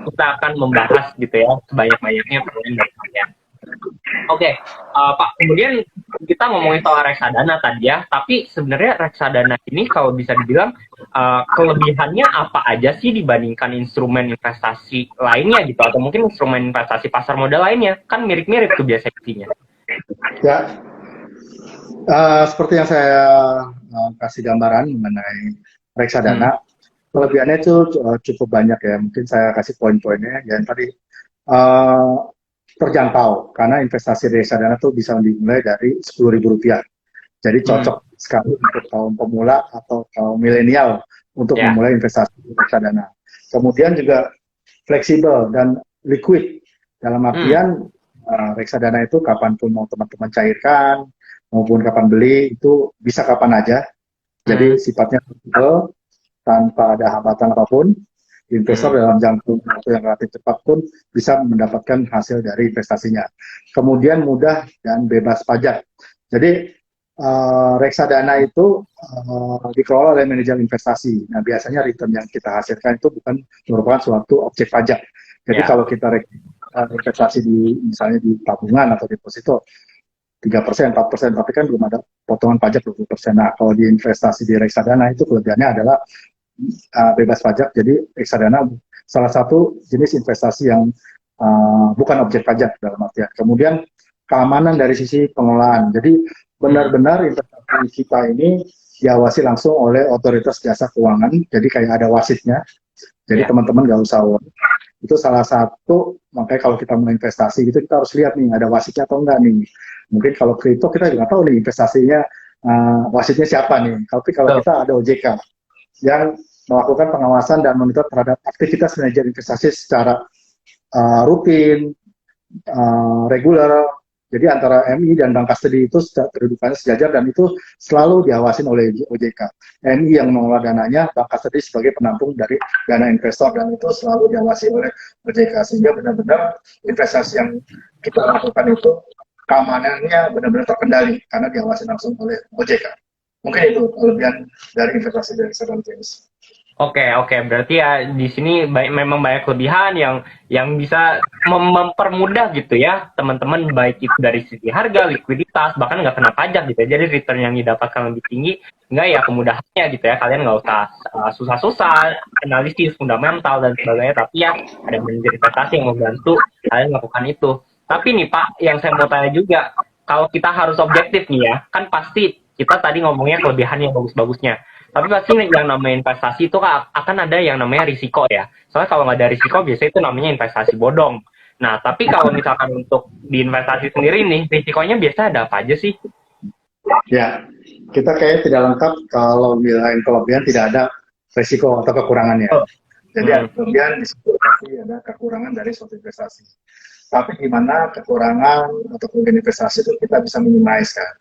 kita akan membahas gitu ya, sebanyak-banyaknya pertanyaan dari kalian. Oke, Pak, kemudian kita ngomongin soal reksadana tadi ya, tapi sebenarnya reksadana ini kalau bisa dibilang kelebihannya apa aja sih dibandingkan instrumen investasi lainnya gitu, atau mungkin instrumen investasi pasar modal lainnya, kan mirip-mirip tuh biasanya. Ya, seperti yang saya kasih gambaran mengenai reksadana, kelebihannya itu cukup banyak ya. Mungkin saya kasih poin-poinnya. Yang tadi terjangkau, karena investasi reksadana itu bisa dimulai dari Rp10.000. Jadi cocok sekali untuk kaum pemula atau kaum milenial untuk memulai investasi reksadana. Kemudian juga fleksibel dan liquid, dalam artian reksadana itu kapanpun mau teman-teman cairkan maupun kapan beli itu bisa kapan aja. Jadi sifatnya fleksibel tanpa ada hambatan apapun. Investor dalam jangka waktu yang relatif cepat pun bisa mendapatkan hasil dari investasinya. Kemudian mudah dan bebas pajak. Jadi reksadana itu dikelola oleh manajer investasi. Nah, biasanya return yang kita hasilkan itu bukan merupakan suatu objek pajak. Jadi kalau kita investasi misalnya di tabungan atau deposito 3%, 4%, tapi kan belum ada potongan pajak 20%. Nah, kalau di investasi di reksadana itu kelebihannya adalah bebas pajak. Jadi reksadana salah satu jenis investasi yang bukan objek pajak dalam artian. Kemudian keamanan dari sisi pengelolaan. Jadi benar-benar investasi kita ini diawasi langsung oleh otoritas jasa keuangan. Jadi kayak ada wasitnya. Jadi Ya. teman-teman nggak usah worry. Itu salah satu, makanya kalau kita mau investasi gitu kita harus lihat nih ada wasitnya atau enggak nih. Mungkin kalau kripto kita juga tahu nih investasinya wasitnya siapa nih. Tapi kalau Betul. kita ada OJK yang melakukan pengawasan dan monitor terhadap aktivitas manajer investasi secara rutin, reguler. Jadi antara MI dan bank kastedi itu kedudukannya sejajar dan itu selalu diawasin oleh OJK. MI yang mengelola dananya, bank kastedi sebagai penampung dari dana investor dan itu selalu diawasi oleh OJK sehingga benar-benar investasi yang kita lakukan itu keamanannya benar-benar terkendali karena diawasi langsung oleh OJK. Mungkin itu kelebihan dari investasi dari Seven James. Oke, berarti ya di sini memang banyak kelebihan yang bisa mempermudah gitu ya teman-teman, baik itu dari sisi harga, likuiditas, bahkan nggak kena pajak gitu ya. Jadi return yang didapatkan lebih tinggi, nggak ya kemudahannya gitu ya. Kalian nggak usah susah-susah analisis fundamental dan sebagainya, tapi ya ada manajer investasi yang membantu kalian melakukan itu. Tapi nih Pak, yang saya mau tanya juga, kalau kita harus objektif nih ya, kan pasti kita tadi ngomongnya kelebihan yang bagus-bagusnya. Tapi pasti yang namanya investasi itu akan ada yang namanya risiko ya. Soalnya kalau nggak ada risiko, biasanya itu namanya investasi bodong. Nah, tapi kalau misalkan untuk di investasi sendiri nih, risikonya biasa ada apa aja sih? Ya, kita kayak tidak lengkap kalau bilang kelebihan tidak ada resiko atau kekurangannya. Oh. Jadi ada kelebihan di situ pasti ada kekurangan dari suatu investasi. Tapi gimana kekurangan atau kelebihan investasi itu kita bisa minimize kan.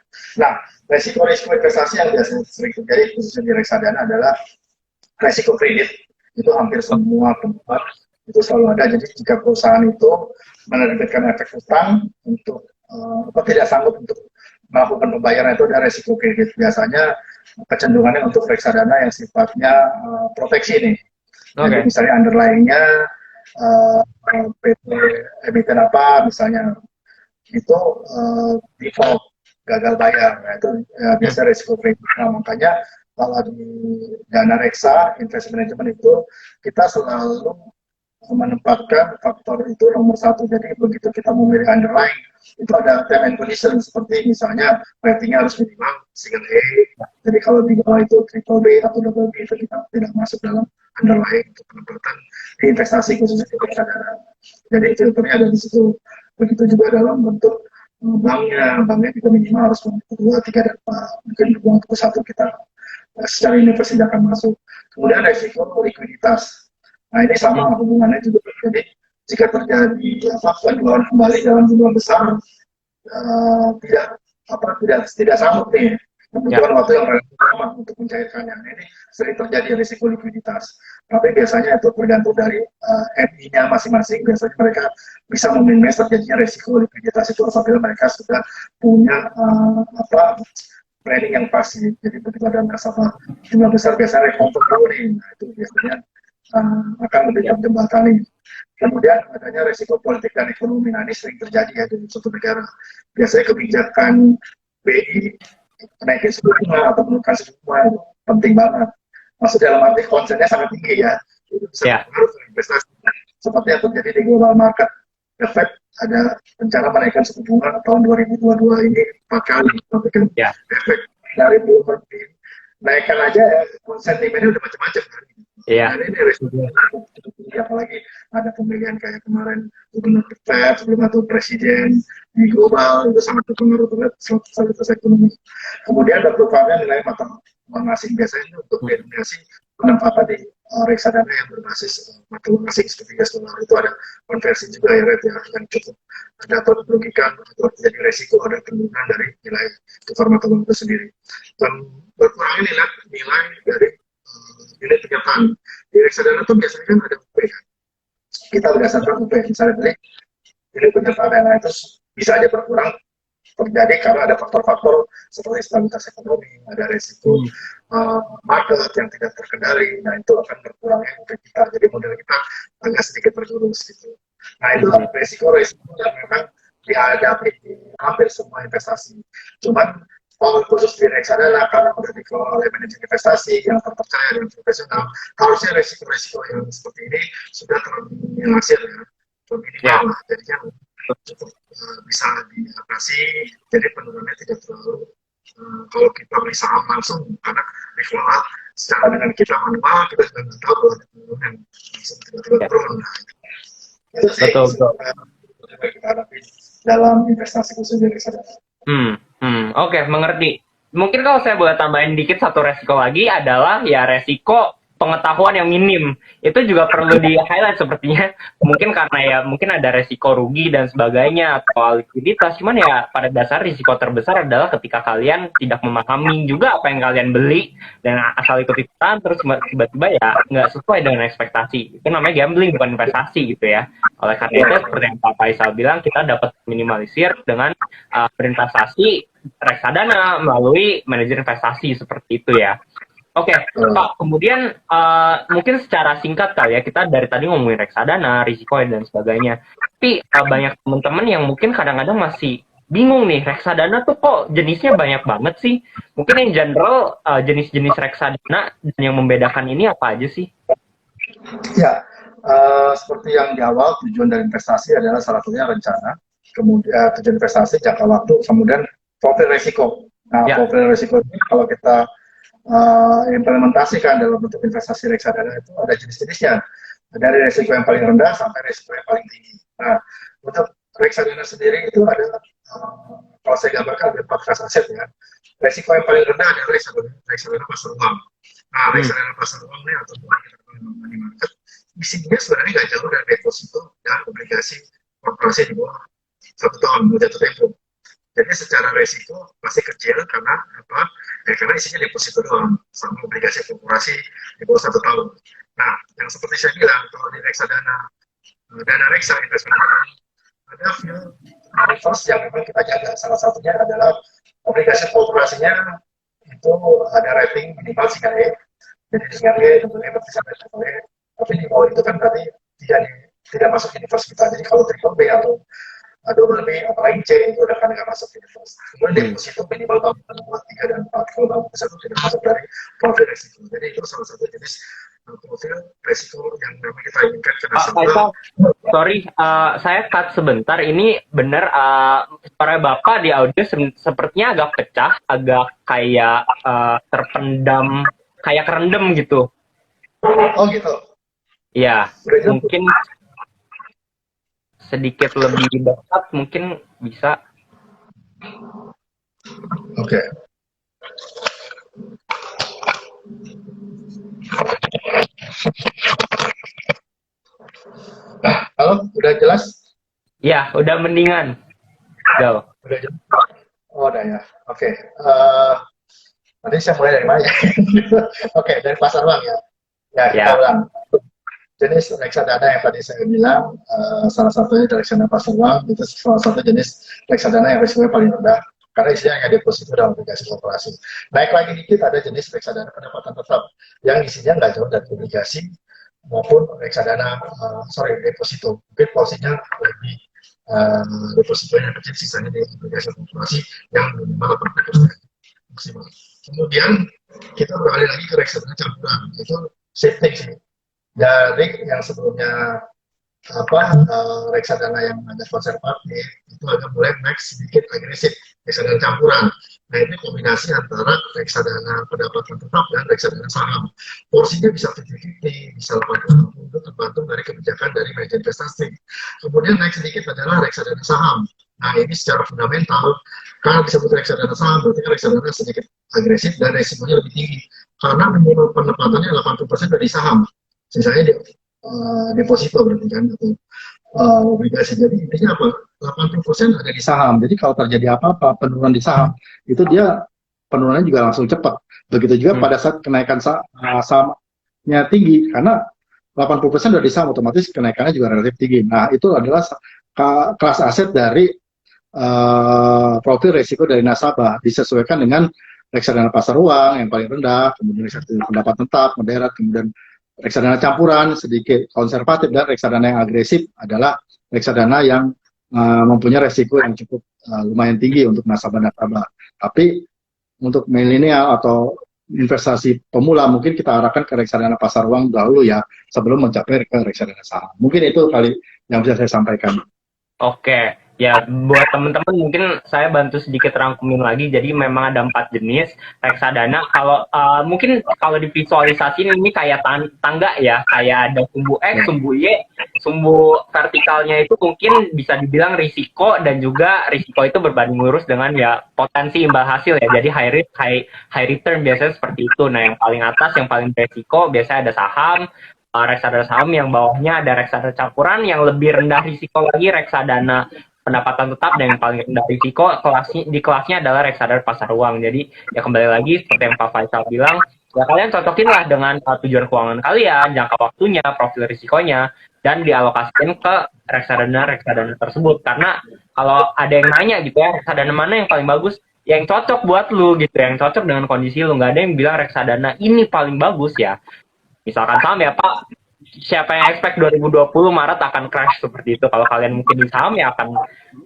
Nah, resiko-resiko investasi yang biasanya sering terjadi khususnya di reksadana adalah resiko kredit. Itu hampir semua tempat itu selalu ada. Jadi jika perusahaan itu menerbitkan efek utang untuk atau tidak sanggup untuk melakukan pembayaran itu ada resiko kredit. Biasanya kecenderungannya untuk reksadana yang sifatnya proteksi nih. Jadi Oke. misalnya underlying-nya PT emiten apa misalnya itu default gagal bayar, nah, itu biasa resiko kredit. Nah, makanya kalau di dana reksa investment management itu kita selalu menempatkan faktor itu nomor satu. Jadi begitu kita memilih underlying itu ada term and condition seperti misalnya ratingnya harus minimal single A. Jadi kalau di bawah itu triple B atau double B itu kita tidak masuk dalam underlying untuk penempatan di investasi khususnya di reksadana. Jadi filternya ada di situ. Begitu juga dalam bentuk banknya juga minimal harus dua, tiga dan mungkin untuk satu kita secara universitas akan masuk. Kemudian resiko likuiditas. Nah ini sama hubungannya juga. Jadi jika terjadi penjualan kembali dalam jumlah besar tidak sanggup nih kebutuhan waktu yang relatif lama untuk mencairkannya. Nah, ini sering terjadi risiko likuiditas. Tapi biasanya itu tergantung dari MI-nya masing-masing. Biasanya mereka bisa meminimasi terjadinya risiko likuiditas itu apabila mereka sudah punya planning yang pasti. Jadi begitu ada nasabah jumlah besar biasanya rekomendasi. Nah itu biasanya akan lebih terjembatani. Kemudian adanya resiko politik dan ekonomi. Nah ini sering terjadi ya di suatu negara. Biasanya kebijakan BI naikin suku bunga atau menurunkan suku bunga itu penting banget. Maksud dalam arti konsennya sangat tinggi ya. Itu bisa mempengaruhi investasi. Seperti yang terjadi di global market. Efek ada rencana menaikkan suku bunga tahun 2022 ini 4 kali. Tapi kan efek dari Bloomberg naikkan aja ya, sentimennya udah macam-macam. Iya. Nah, ini resiko. Apalagi ada pemilihan kayak kemarin gubernur Fed, sebelum itu presiden di global itu sangat berpengaruh terhadap stabilitas ekonomi. Kemudian ada perubahan nilai mata uang asing biasanya untuk denominasi penempatan di reksadana yang berbasis mata uang asing seperti US dollar itu ada konversi juga ya rate yang cukup dapat merugikan atau jadi resiko ada penurunan dari nilai tukar mata uang itu sendiri dan berkurangnya nilai dari nilai penyertaan di reksadana itu biasanya kan ada UP kan. Kita berdasarkan UP misalnya dari nilai penyertaan dana itu bisa aja berkurang terjadi karena ada faktor-faktor seperti stabilitas ekonomi, ada resiko market yang tidak terkendali, nah itu akan berkurang UP kita, jadi modal kita agak sedikit berjurus gitu. Nah itu resiko-resiko yang memang dihadapi di hampir semua investasi. Cuman khusus di reksadana karena sudah dikelola oleh manajer investasi yang terpercaya dan profesional, harusnya resiko-resiko yang seperti ini sudah terminimalisir ya, minimal lah, jadinya cukup bisa diatasi, jadi penurunannya tidak terlalu kalau kita beli saham langsung karena dikelola secara dengan kita manual, kita sudah tahu bahwa ada penurunan bisa tiba-tiba turun. Itu sih Betul, betul. kita hadapi dalam investasi khusus di reksadana. Oke, mengerti. Mungkin kalau saya boleh tambahin dikit satu resiko lagi adalah ya resiko pengetahuan yang minim. Itu juga perlu di-highlight sepertinya. Mungkin karena ya mungkin ada resiko rugi dan sebagainya atau likuiditas. Cuman ya pada dasar risiko terbesar adalah ketika kalian tidak memahami juga apa yang kalian beli dan asal ikut-ikutan terus tiba-tiba ya nggak sesuai dengan ekspektasi. Itu namanya gambling bukan investasi gitu ya. Oleh karena itu seperti yang Pak Faisal bilang kita dapat minimalisir dengan berinvestasi reksadana melalui manajer investasi seperti itu ya. Oke, Pak. Kemudian mungkin secara singkat kali ya kita dari tadi ngomongin reksadana, risiko dan sebagainya. Tapi banyak teman-teman yang mungkin kadang-kadang masih bingung nih reksadana tuh kok jenisnya banyak banget sih. Mungkin yang general jenis-jenis reksadana dan yang membedakan ini apa aja sih? Ya, seperti yang di awal tujuan dari investasi adalah salah satunya rencana, kemudian tujuan investasi jangka waktu, kemudian profil risiko. Nah, profil risiko ini kalau kita implementasikan dalam bentuk investasi reksadana itu ada jenis-jenisnya, dari risiko yang paling rendah sampai risiko yang paling tinggi. Nah, untuk reksadana sendiri itu ada kalau saya gambarkan ada 4 kelas aset ya. Risiko yang paling rendah adalah reksadana pasar uang. Nah, reksadana pasar uang ini atau money market isinya sebenarnya nggak jauh dari deposito dan obligasi korporasi di bawah 1 tahun jatuh tempo. Jadi secara resiko masih kecil karena apa? Karena isinya deposito doang sama obligasi korporasi di bawah 1 tahun. Nah, yang seperti saya bilang kalau di reksadana dana reksa investment ada few first yang memang kita jaga. Salah satunya adalah obligasi korporasinya itu ada rating minimal 3E. Jadi 3E tentunya bisa triple E. Tapi di bawah itu kan tadi tidak masuk universe kita. Jadi kalau triple B atau double B atau lain C itu udah kan nggak masuk universe. Kemudian deposito minimal bangunan 3 dan 4. Kalau bangunan satu tidak masuk dari profil resiko. Jadi itu salah satu jenis profil resiko yang memang kita inginkan ke nasabah. Sorry, saya cut sebentar. Ini benar suara Bapak di audio sepertinya agak pecah, agak kayak terpendam, kayak kerendam gitu. Oh gitu. Ya, mungkin sedikit lebih dekat mungkin bisa. Oke. Nah, halo, udah jelas? Ya, udah mendingan. Udah jelas? Oh, udah ya. Oke. Nanti saya mulai dari mana ya? Oke, dari pasar uang ya. Ya, kita ulang. Jenis reksadana yang tadi saya bilang, salah satunya reksadana pasar uang, itu salah satu jenis reksadana yang risikonya paling rendah, karena isinya hanya deposito dan obligasi korporasi. Naik lagi dikit ada jenis reksadana pendapatan tetap, yang isinya nggak jauh dari obligasi maupun reksadana, deposito. Mungkin porsinya lebih, depositonya kecil, sisanya di obligasi korporasi yang minimal 8% maksimal. Kemudian kita beralih lagi ke reksadana campuran, itu shifting sih. Dari yang sebelumnya reksadana yang agak konservatif itu agak mulai naik sedikit agresif, reksadana campuran. Nah ini kombinasi antara reksadana pendapatan tetap dan reksadana saham. Porsinya bisa 50-50, bisa 80-20, itu tergantung dari kebijakan dari manajer investasi. Kemudian naik sedikit adalah reksadana saham. Nah ini secara fundamental, karena disebut reksadana saham, berarti reksadana sedikit agresif dan resikonya lebih tinggi. Karena minimal pendapatannya 80% dari saham. Sisanya deposito berarti kan, atau obligasi. Jadi intinya apa? 80% ada di saham. Jadi kalau terjadi apa-apa penurunan di saham, itu dia penurunannya juga langsung cepat. Begitu juga pada saat kenaikan sahamnya tinggi, karena 80% dari saham, otomatis kenaikannya juga relatif tinggi. Nah itu adalah kelas aset dari profil risiko dari nasabah, disesuaikan dengan reksadana pasar uang yang paling rendah, kemudian reksadana pendapat tetap, moderat, kemudian reksadana campuran sedikit konservatif, dan reksadana yang agresif adalah reksadana yang mempunyai resiko yang cukup lumayan tinggi untuk nasabah-nasabah. Tapi untuk milenial atau investasi pemula mungkin kita arahkan ke reksadana pasar uang dahulu ya, sebelum mencapai ke reksadana saham. Mungkin itu kali yang bisa saya sampaikan. Oke, Ya, buat teman-teman mungkin saya bantu sedikit rangkumin lagi. Jadi memang ada 4 jenis reksadana. Kalau mungkin kalau divisualisasiin ini kayak tangga ya, kayak ada sumbu X, sumbu Y, sumbu vertikalnya itu mungkin bisa dibilang risiko dan juga risiko itu berbanding lurus dengan ya potensi imbal hasil ya. Jadi high risk, high return biasanya seperti itu. Nah, yang paling atas, yang paling risiko biasanya ada saham, reksadana saham, yang bawahnya ada reksadana campuran, yang lebih rendah risiko lagi reksadana pendapatan tetap, dan yang paling rendah risiko kelasnya adalah reksadana pasar uang. Jadi ya kembali lagi seperti yang Pak Faisal bilang, ya kalian cocokin lah dengan tujuan keuangan kalian, jangka waktunya, profil risikonya, dan dialokasikan ke reksadana tersebut. Karena kalau ada yang nanya gitu ya, reksadana mana yang paling bagus, yang cocok buat lu gitu, yang cocok dengan kondisi lu. Nggak ada yang bilang reksadana ini paling bagus ya. Misalkan saham ya Pak, siapa yang expect 2020 Maret akan crash seperti itu. Kalau kalian mungkin di saham ya akan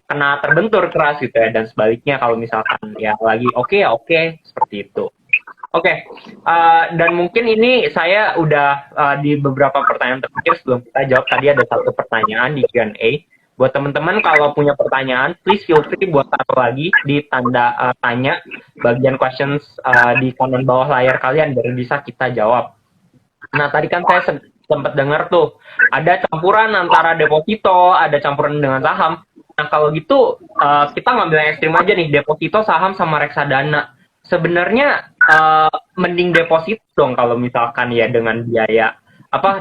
kena terbentur keras gitu ya. Dan sebaliknya kalau misalkan ya lagi oke ya oke, seperti itu. Oke, dan mungkin ini saya udah di beberapa pertanyaan terakhir sebelum kita jawab. Tadi ada satu pertanyaan di Q&A. Buat teman-teman kalau punya pertanyaan, please feel free buat taruh lagi di tanda tanya bagian questions di kanan bawah layar kalian, biar bisa kita jawab. Nah, tadi kan saya sempat dengar tuh, ada campuran antara deposito, ada campuran dengan saham. Nah, kalau gitu, kita ngambil yang ekstrim aja nih, deposito, saham, sama reksadana. Sebenarnya, mending deposito dong kalau misalkan ya dengan biaya,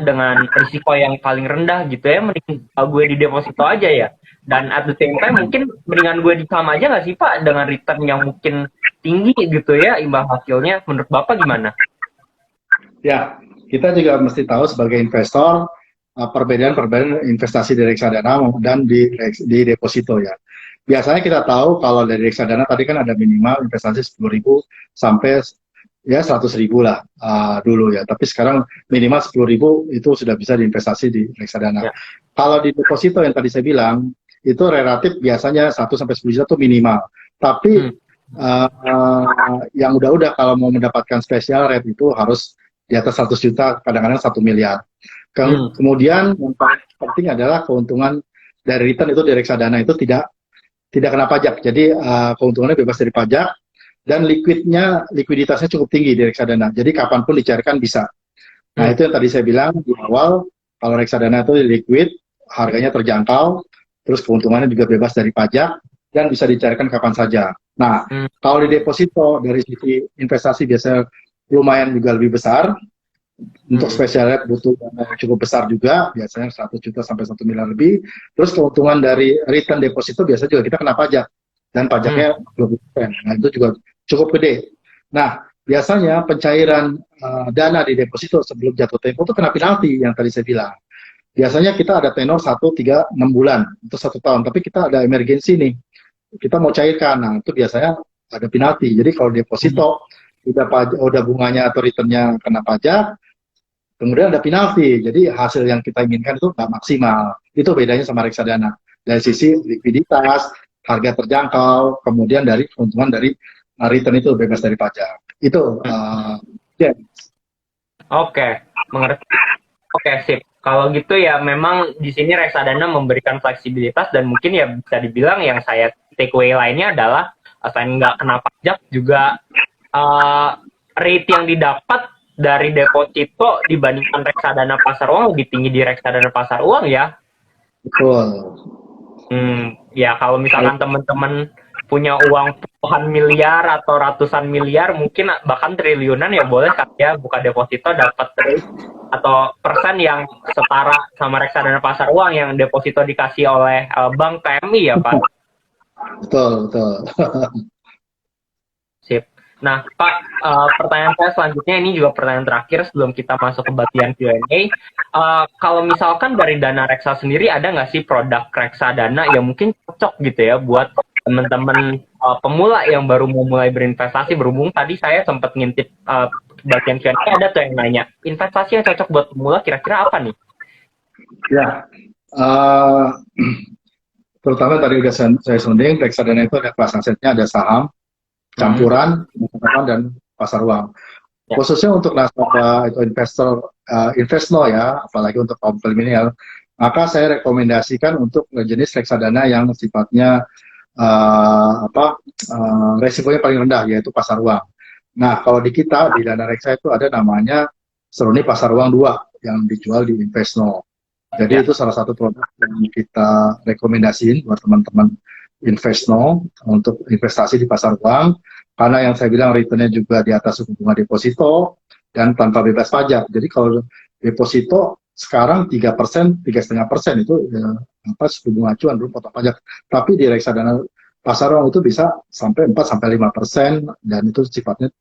dengan risiko yang paling rendah gitu ya, mending gue di deposito aja ya. Dan at the same time, mungkin mendingan gue di saham aja nggak sih, Pak, dengan return yang mungkin tinggi gitu ya, imbal hasilnya. Menurut Bapak gimana? Ya, kita juga mesti tahu sebagai investor perbedaan investasi di reksadana dan di deposito ya. Biasanya kita tahu kalau dari reksadana tadi kan ada minimal investasi 10.000 sampai ya 100.000 lah dulu ya. Tapi sekarang minimal 10.000 itu sudah bisa diinvestasi di reksadana. Ya. Kalau di deposito yang tadi saya bilang itu relatif biasanya 1 sampai 10 juta itu minimal. Tapi yang udah-udah kalau mau mendapatkan special rate itu harus di atas 100 juta, kadang-kadang 1 miliar. Kemudian yang paling penting adalah keuntungan dari return itu di reksadana itu tidak kena pajak. Jadi keuntungannya bebas dari pajak dan likuiditasnya cukup tinggi di reksadana. Jadi kapanpun dicairkan bisa. Nah, itu yang tadi saya bilang di awal, kalau reksadana itu liquid, harganya terjangkau, terus keuntungannya juga bebas dari pajak dan bisa dicairkan kapan saja. Nah, kalau di deposito dari sisi investasi biasanya lumayan juga lebih besar. Untuk special rate butuh dana cukup besar juga, biasanya 100 juta sampai 1 miliar lebih. Terus keuntungan dari return deposito biasanya juga kita kena pajak. Dan pajaknya 20%. Nah, itu juga cukup gede. Nah, biasanya pencairan dana di deposito sebelum jatuh tempo itu kena penalti yang tadi saya bilang. Biasanya kita ada tenor 1, 3, 6 bulan, itu 1 tahun. Tapi kita ada emergensi nih, kita mau cairkan. Nah, itu biasanya ada penalti. Jadi kalau deposito udah bunganya atau returnnya kena pajak, kemudian ada penalti, jadi hasil yang kita inginkan itu nggak maksimal. Itu bedanya sama reksadana. Dari sisi likuiditas, harga terjangkau, kemudian dari keuntungan dari return itu bebas dari pajak. Itu, yeah. Oke, mengerti. Oke, sip. Kalau gitu ya memang di sini reksadana memberikan fleksibilitas, dan mungkin ya bisa dibilang yang saya take away lainnya adalah selain nggak kena pajak juga rate yang didapat dari deposito dibandingkan reksadana pasar uang lebih tinggi di reksadana pasar uang ya. Betul. Ya kalau misalkan teman-teman punya uang puluhan miliar atau ratusan miliar, mungkin bahkan triliunan, ya boleh kan ya buka deposito dapat rate atau persen yang setara sama reksadana pasar uang yang deposito dikasih oleh bank PMI ya Pak. Betul. Sip. Nah, Pak, pertanyaan saya selanjutnya ini juga pertanyaan terakhir sebelum kita masuk ke bagian Q&A. Kalau misalkan dari dana reksa sendiri, ada nggak sih produk reksadana yang mungkin cocok gitu ya buat teman-teman pemula yang baru mau mulai berinvestasi? Berhubung tadi saya sempat ngintip bagian Q&A, ada tuh yang nanya, investasi yang cocok buat pemula kira-kira apa nih? Ya, terutama tadi udah saya sounding, reksadana itu ada kelas asetnya, ada saham, campuran, dan pasar uang. Ya. Khususnya untuk nasabah itu investor ya, apalagi untuk kaum milenial, maka saya rekomendasikan untuk jenis reksadana yang sifatnya resikonya paling rendah, yaitu pasar uang. Nah, kalau di kita, di dana reksa itu ada namanya Seruni Pasar Uang 2 yang dijual di Invesno. Jadi itu salah satu produk yang kita rekomendasiin buat teman-teman Invesno untuk investasi di pasar uang, karena yang saya bilang returnnya juga di atas suku bunga deposito dan tanpa bebas pajak. Jadi kalau deposito sekarang 3%, 3,5% itu suku bunga acuan belum potong pajak. Tapi di reksadana pasar uang itu bisa sampai 4-5% dan itu sifatnya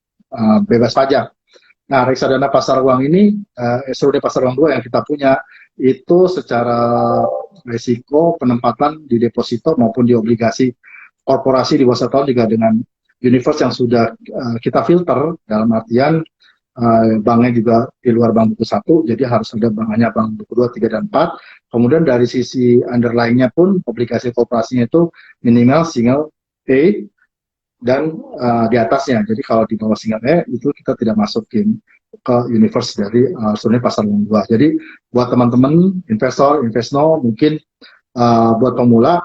bebas pajak. Nah, reksadana pasar uang ini, SROD pasar uang 2 yang kita punya, itu secara risiko penempatan di deposito maupun di obligasi korporasi di bawah 1 tahun juga dengan universe yang sudah kita filter, dalam artian banknya juga di luar bank buku 1, jadi harus ada banknya bank buku 2, 3, dan 4. Kemudian dari sisi underlying-nya pun obligasi korporasinya itu minimal single A dan di atasnya. Jadi kalau di bawah single A itu kita tidak masukin ke universe dari sebenarnya pasar uang 2. Jadi buat teman-teman investor, Invesno mungkin buat pemula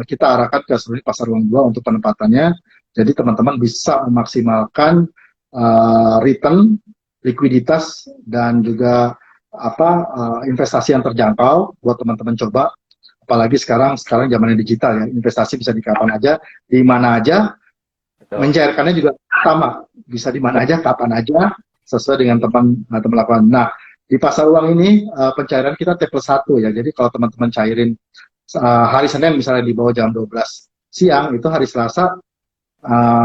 kita arahkan ke sebenarnya pasar uang 2 untuk penempatannya. Jadi teman-teman bisa memaksimalkan return, likuiditas, dan juga investasi yang terjangkau buat teman-teman coba. Apalagi sekarang zamannya digital ya, investasi bisa di kapan aja, di mana aja. Mencairkannya juga sama, bisa di mana aja, kapan aja, sesuai dengan teman lakukan. Nah, di pasar uang ini pencairan kita T+1 ya. Jadi kalau teman-teman cairin hari Senin misalnya di bawah jam 12 siang, itu hari Selasa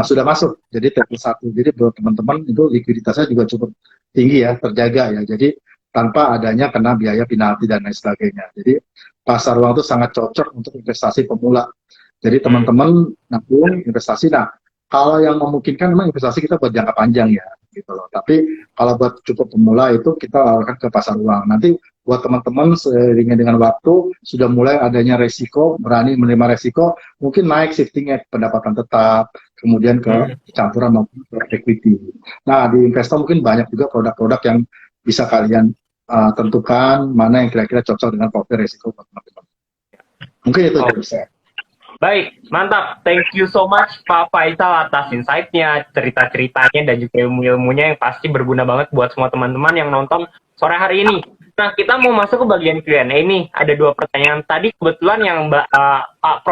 sudah masuk. Jadi T+1. Jadi buat teman-teman itu likuiditasnya juga cukup tinggi ya, terjaga ya. Jadi tanpa adanya kena biaya penalti dan lain sebagainya. Jadi pasar uang itu sangat cocok untuk investasi pemula. Jadi teman-teman nabung investasi. Nah, kalau yang memungkinkan memang investasi kita buat jangka panjang ya, gitu loh. Tapi kalau buat cukup pemula itu kita arahkan ke pasar uang. Nanti buat teman-teman seiringnya dengan waktu sudah mulai adanya resiko, berani menerima resiko, mungkin naik shiftingnya ke pendapatan tetap, kemudian ke campuran maupun ke equity. Nah, di investor mungkin banyak juga produk-produk yang bisa kalian tentukan mana yang kira-kira cocok dengan profil resiko buat teman-teman. Mungkin itu yang bisa. Baik, mantap. Thank you so much Pak Faisal atas insight-nya, cerita-ceritanya, dan juga ilmu-ilmunya yang pasti berguna banget buat semua teman-teman yang nonton sore hari ini. Nah, kita mau masuk ke bagian Q&A nih. Ada 2 pertanyaan tadi kebetulan yang Pak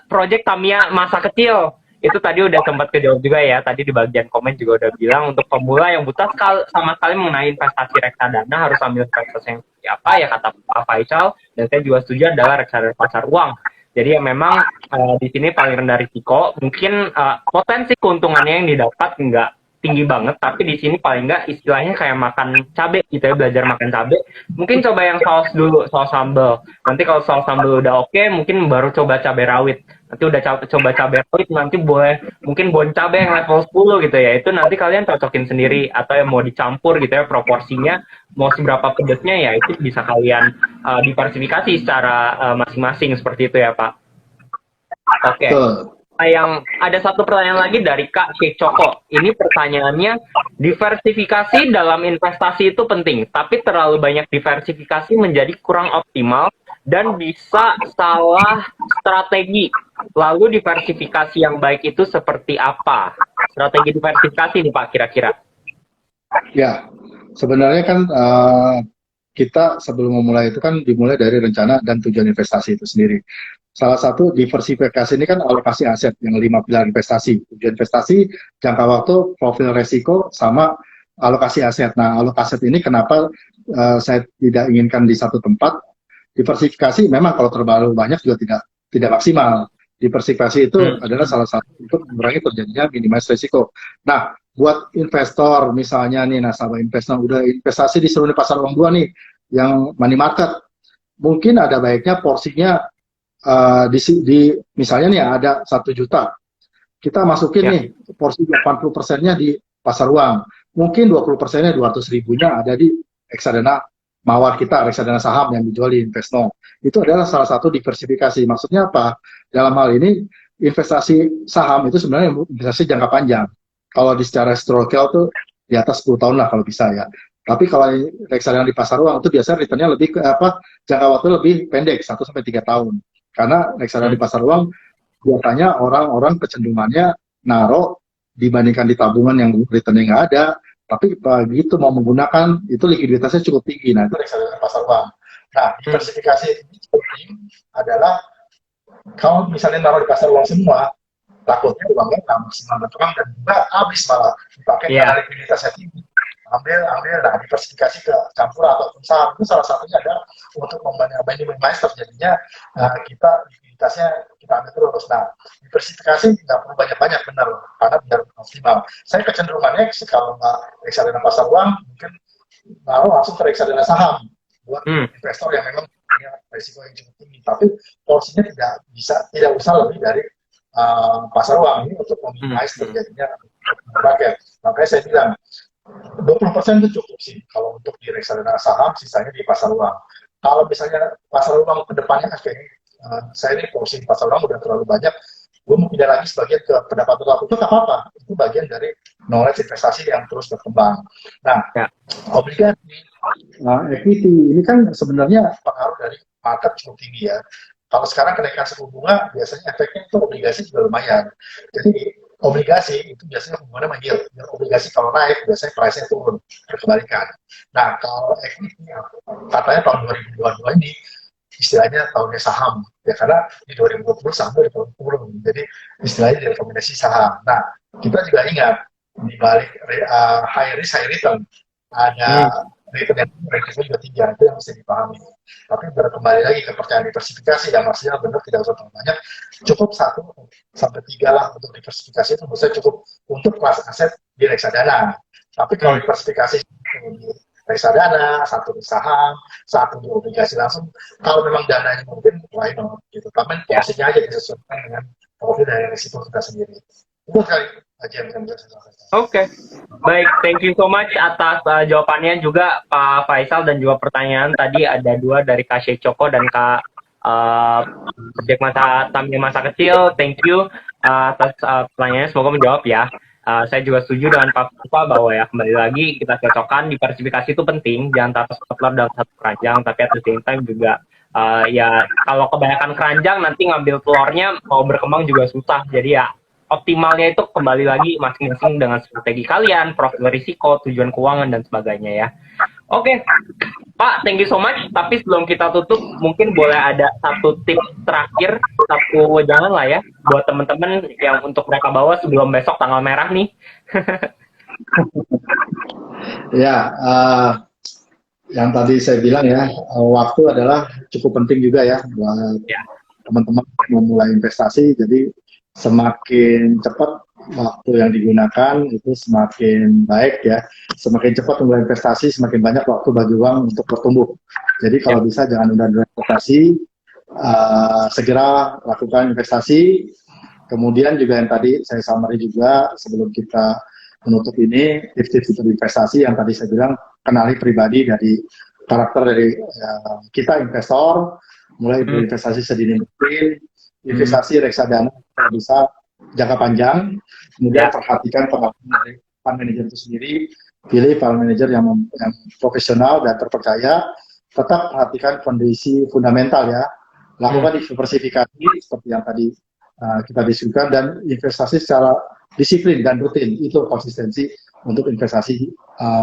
Project Tamia masa kecil. Itu tadi udah sempat kejawab juga ya. Tadi di bagian komen juga udah bilang untuk pemula yang buta sama sekali mengenai investasi reksadana harus ambil investasi yang seperti apa ya, kata Pak Faisal, dan saya juga setuju adalah reksadana pasar uang. Jadi ya memang di sini paling rendah risiko, mungkin potensi keuntungannya yang didapat nggak tinggi banget, tapi di sini paling nggak istilahnya kayak makan cabai gitu ya, belajar makan cabai. Mungkin coba yang saus dulu, saus sambal. Nanti kalau saus sambal udah oke, mungkin baru coba cabai rawit. Nanti udah coba cabai rawit, nanti boleh mungkin bon cabai yang level 10 gitu ya. Itu nanti kalian cocokin sendiri, atau yang mau dicampur gitu ya, proporsinya mau seberapa pedesnya ya itu bisa kalian diversifikasi secara masing-masing seperti itu ya Pak. Oke. Yang ada 1 pertanyaan lagi dari Kak Sheikh Coko. Ini pertanyaannya, diversifikasi dalam investasi itu penting, tapi terlalu banyak diversifikasi menjadi kurang optimal dan bisa salah strategi. Lalu diversifikasi yang baik itu seperti apa? Strategi diversifikasi nih Pak kira-kira. Ya, sebenarnya kan kita sebelum memulai itu kan dimulai dari rencana dan tujuan investasi itu sendiri. Salah satu diversifikasi ini kan alokasi aset yang 5 pilar investasi. Tujuan investasi, jangka waktu, profil resiko, sama alokasi aset. Nah, alokasi aset ini kenapa saya tidak inginkan di satu tempat. Diversifikasi memang kalau terlalu banyak juga tidak maksimal. Diversifikasi itu adalah salah satu untuk mengurangi terjadinya minimize resiko. Nah, buat investor misalnya nih, nasabah investor udah investasi di seluruh pasar uang 2 nih, yang money market, mungkin ada baiknya porsinya misalnya nih ada 1 juta, kita masukin nih porsi 80%-nya di pasar uang, mungkin 20%-nya 200.000-nya ada di reksadana mawar kita, reksadana saham yang dijual di Invesno. Itu adalah salah satu diversifikasi. Maksudnya apa? Dalam hal ini investasi saham itu sebenarnya investasi jangka panjang. Kalau di secara historical tuh di atas 10 tahun lah kalau bisa ya. Tapi kalau reksadana di pasar uang itu biasanya returnnya lebih ke apa, jangka waktu lebih pendek 1 sampai 3 tahun. Karena reksadana di pasar uang biasanya orang-orang kecenderungannya naruh dibandingkan di tabungan yang returnnya nggak ada. Tapi begitu mau menggunakan itu likuiditasnya cukup tinggi. Nah itu reksadana pasar uang. Nah diversifikasi ini penting adalah kalau misalnya naruh di pasar uang semua, takutnya uangnya nggak maksimal berkembang dan juga habis malah dipakai karena likuiditasnya tinggi. Ambil, nah diversifikasi ke campur ataupun saham itu salah satunya adalah untuk minimize terjadinya kita likuiditasnya kita ambil terus. Nah diversifikasi nggak perlu banyak-banyak benar karena biar optimal. Saya kecenderungannya kalau nggak reksadana pasar uang mungkin langsung ke reksadana saham buat investor yang memang punya risiko yang cukup tinggi. Tapi porsinya tidak usah lebih dari pasar uang ini untuk meminimais terjadinya market. Makanya saya bilang 20% itu cukup sih kalau untuk di reksadana saham, sisanya di pasar uang. Kalau misalnya pasar uang ke depannya kayak saya ini porsi pasar uang udah terlalu banyak, gue mau pindah lagi sebagian ke pendapatan aku itu nggak apa-apa, itu bagian dari knowledge investasi yang terus berkembang. Nah, obligasi, equity ini kan sebenarnya pengaruh dari market cukup tinggi ya. Kalau sekarang kenaikan suku bunga, biasanya efeknya itu obligasi juga lumayan. Jadi obligasi itu biasanya hubungannya sama yield. Obligasi kalau naik, biasanya price-nya turun, berkebalikan. Nah, kalau equity, katanya tahun 2022 ini, istilahnya tahunnya saham. Ya, karena di 2020 saham dari tahun turun. Jadi, istilahnya direkomendasi saham. Nah, kita juga ingat, di balik high risk, high return, ada return yang resiko juga tinggi, itu yang mesti dipahami. Tapi kembali lagi ke percayaan diversifikasi yang maksudnya benar tidak usah terlalu banyak, cukup 1 sampai 3 lah untuk diversifikasi itu menurut saya cukup untuk kelas aset di reksadana. Tapi kalau diversifikasi di reksadana, 1 di saham, 1 di obligasi langsung, kalau memang dananya mungkin why not gitu. Tapi porsinya aja disesuaikan dengan profil dari risiko kita sendiri. Itu sekali aja yang bisa saya sampaikan. Oke, baik, thank you so much atas jawabannya juga Pak Faisal dan juga pertanyaan tadi ada 2 dari Kak Syecoko dan Kak Project masa kecil. Thank you atas pertanyaannya, semoga menjawab ya. Saya juga setuju dengan Pak Faisal bahwa ya kembali lagi kita cocokkan diversifikasi itu penting, jangan taruh telur dalam satu keranjang, tapi at the same time juga ya kalau kebanyakan keranjang nanti ngambil telurnya mau berkembang juga susah. Jadi ya optimalnya itu kembali lagi masing-masing dengan strategi kalian, profil risiko, tujuan keuangan, dan sebagainya ya. Oke, Pak, thank you so much. Tapi sebelum kita tutup, mungkin boleh ada satu tips terakhir, satu wejangan lah ya, buat teman-teman yang untuk mereka bawa sebelum besok tanggal merah nih. Ya, yang tadi saya bilang ya, waktu adalah cukup penting juga ya buat teman-teman memulai investasi. Jadi semakin cepat waktu yang digunakan itu semakin baik ya. Semakin cepat memulai investasi, semakin banyak waktu bagi uang untuk bertumbuh. Jadi kalau bisa jangan undur investasi, segera lakukan investasi. Kemudian juga yang tadi saya summary juga sebelum kita menutup ini, tips-tips untuk investasi yang tadi saya bilang, kenali pribadi dari karakter dari kita investor, mulai berinvestasi sedini mungkin, investasi reksadana bisa jangka panjang, kemudian perhatikan pengalaman dari fund manager itu sendiri, pilih fund manager yang profesional dan terpercaya, tetap perhatikan kondisi fundamental ya, lakukan diversifikasi seperti yang tadi kita diskusikan dan investasi secara disiplin dan rutin, itu konsistensi untuk investasi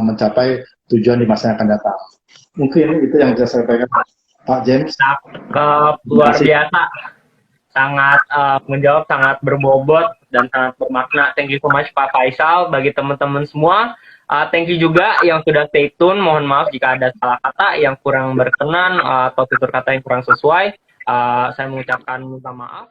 mencapai tujuan di masa yang akan datang. Mungkin itu yang bisa saya sampaikan Pak James. Luar biasa. Sangat menjawab, sangat berbobot dan sangat bermakna. Thank you so much Pak Faisal. Bagi teman-teman semua, thank you juga yang sudah stay tune. Mohon maaf jika ada salah kata yang kurang berkenan atau tutur kata yang kurang sesuai. Saya mengucapkan minta maaf.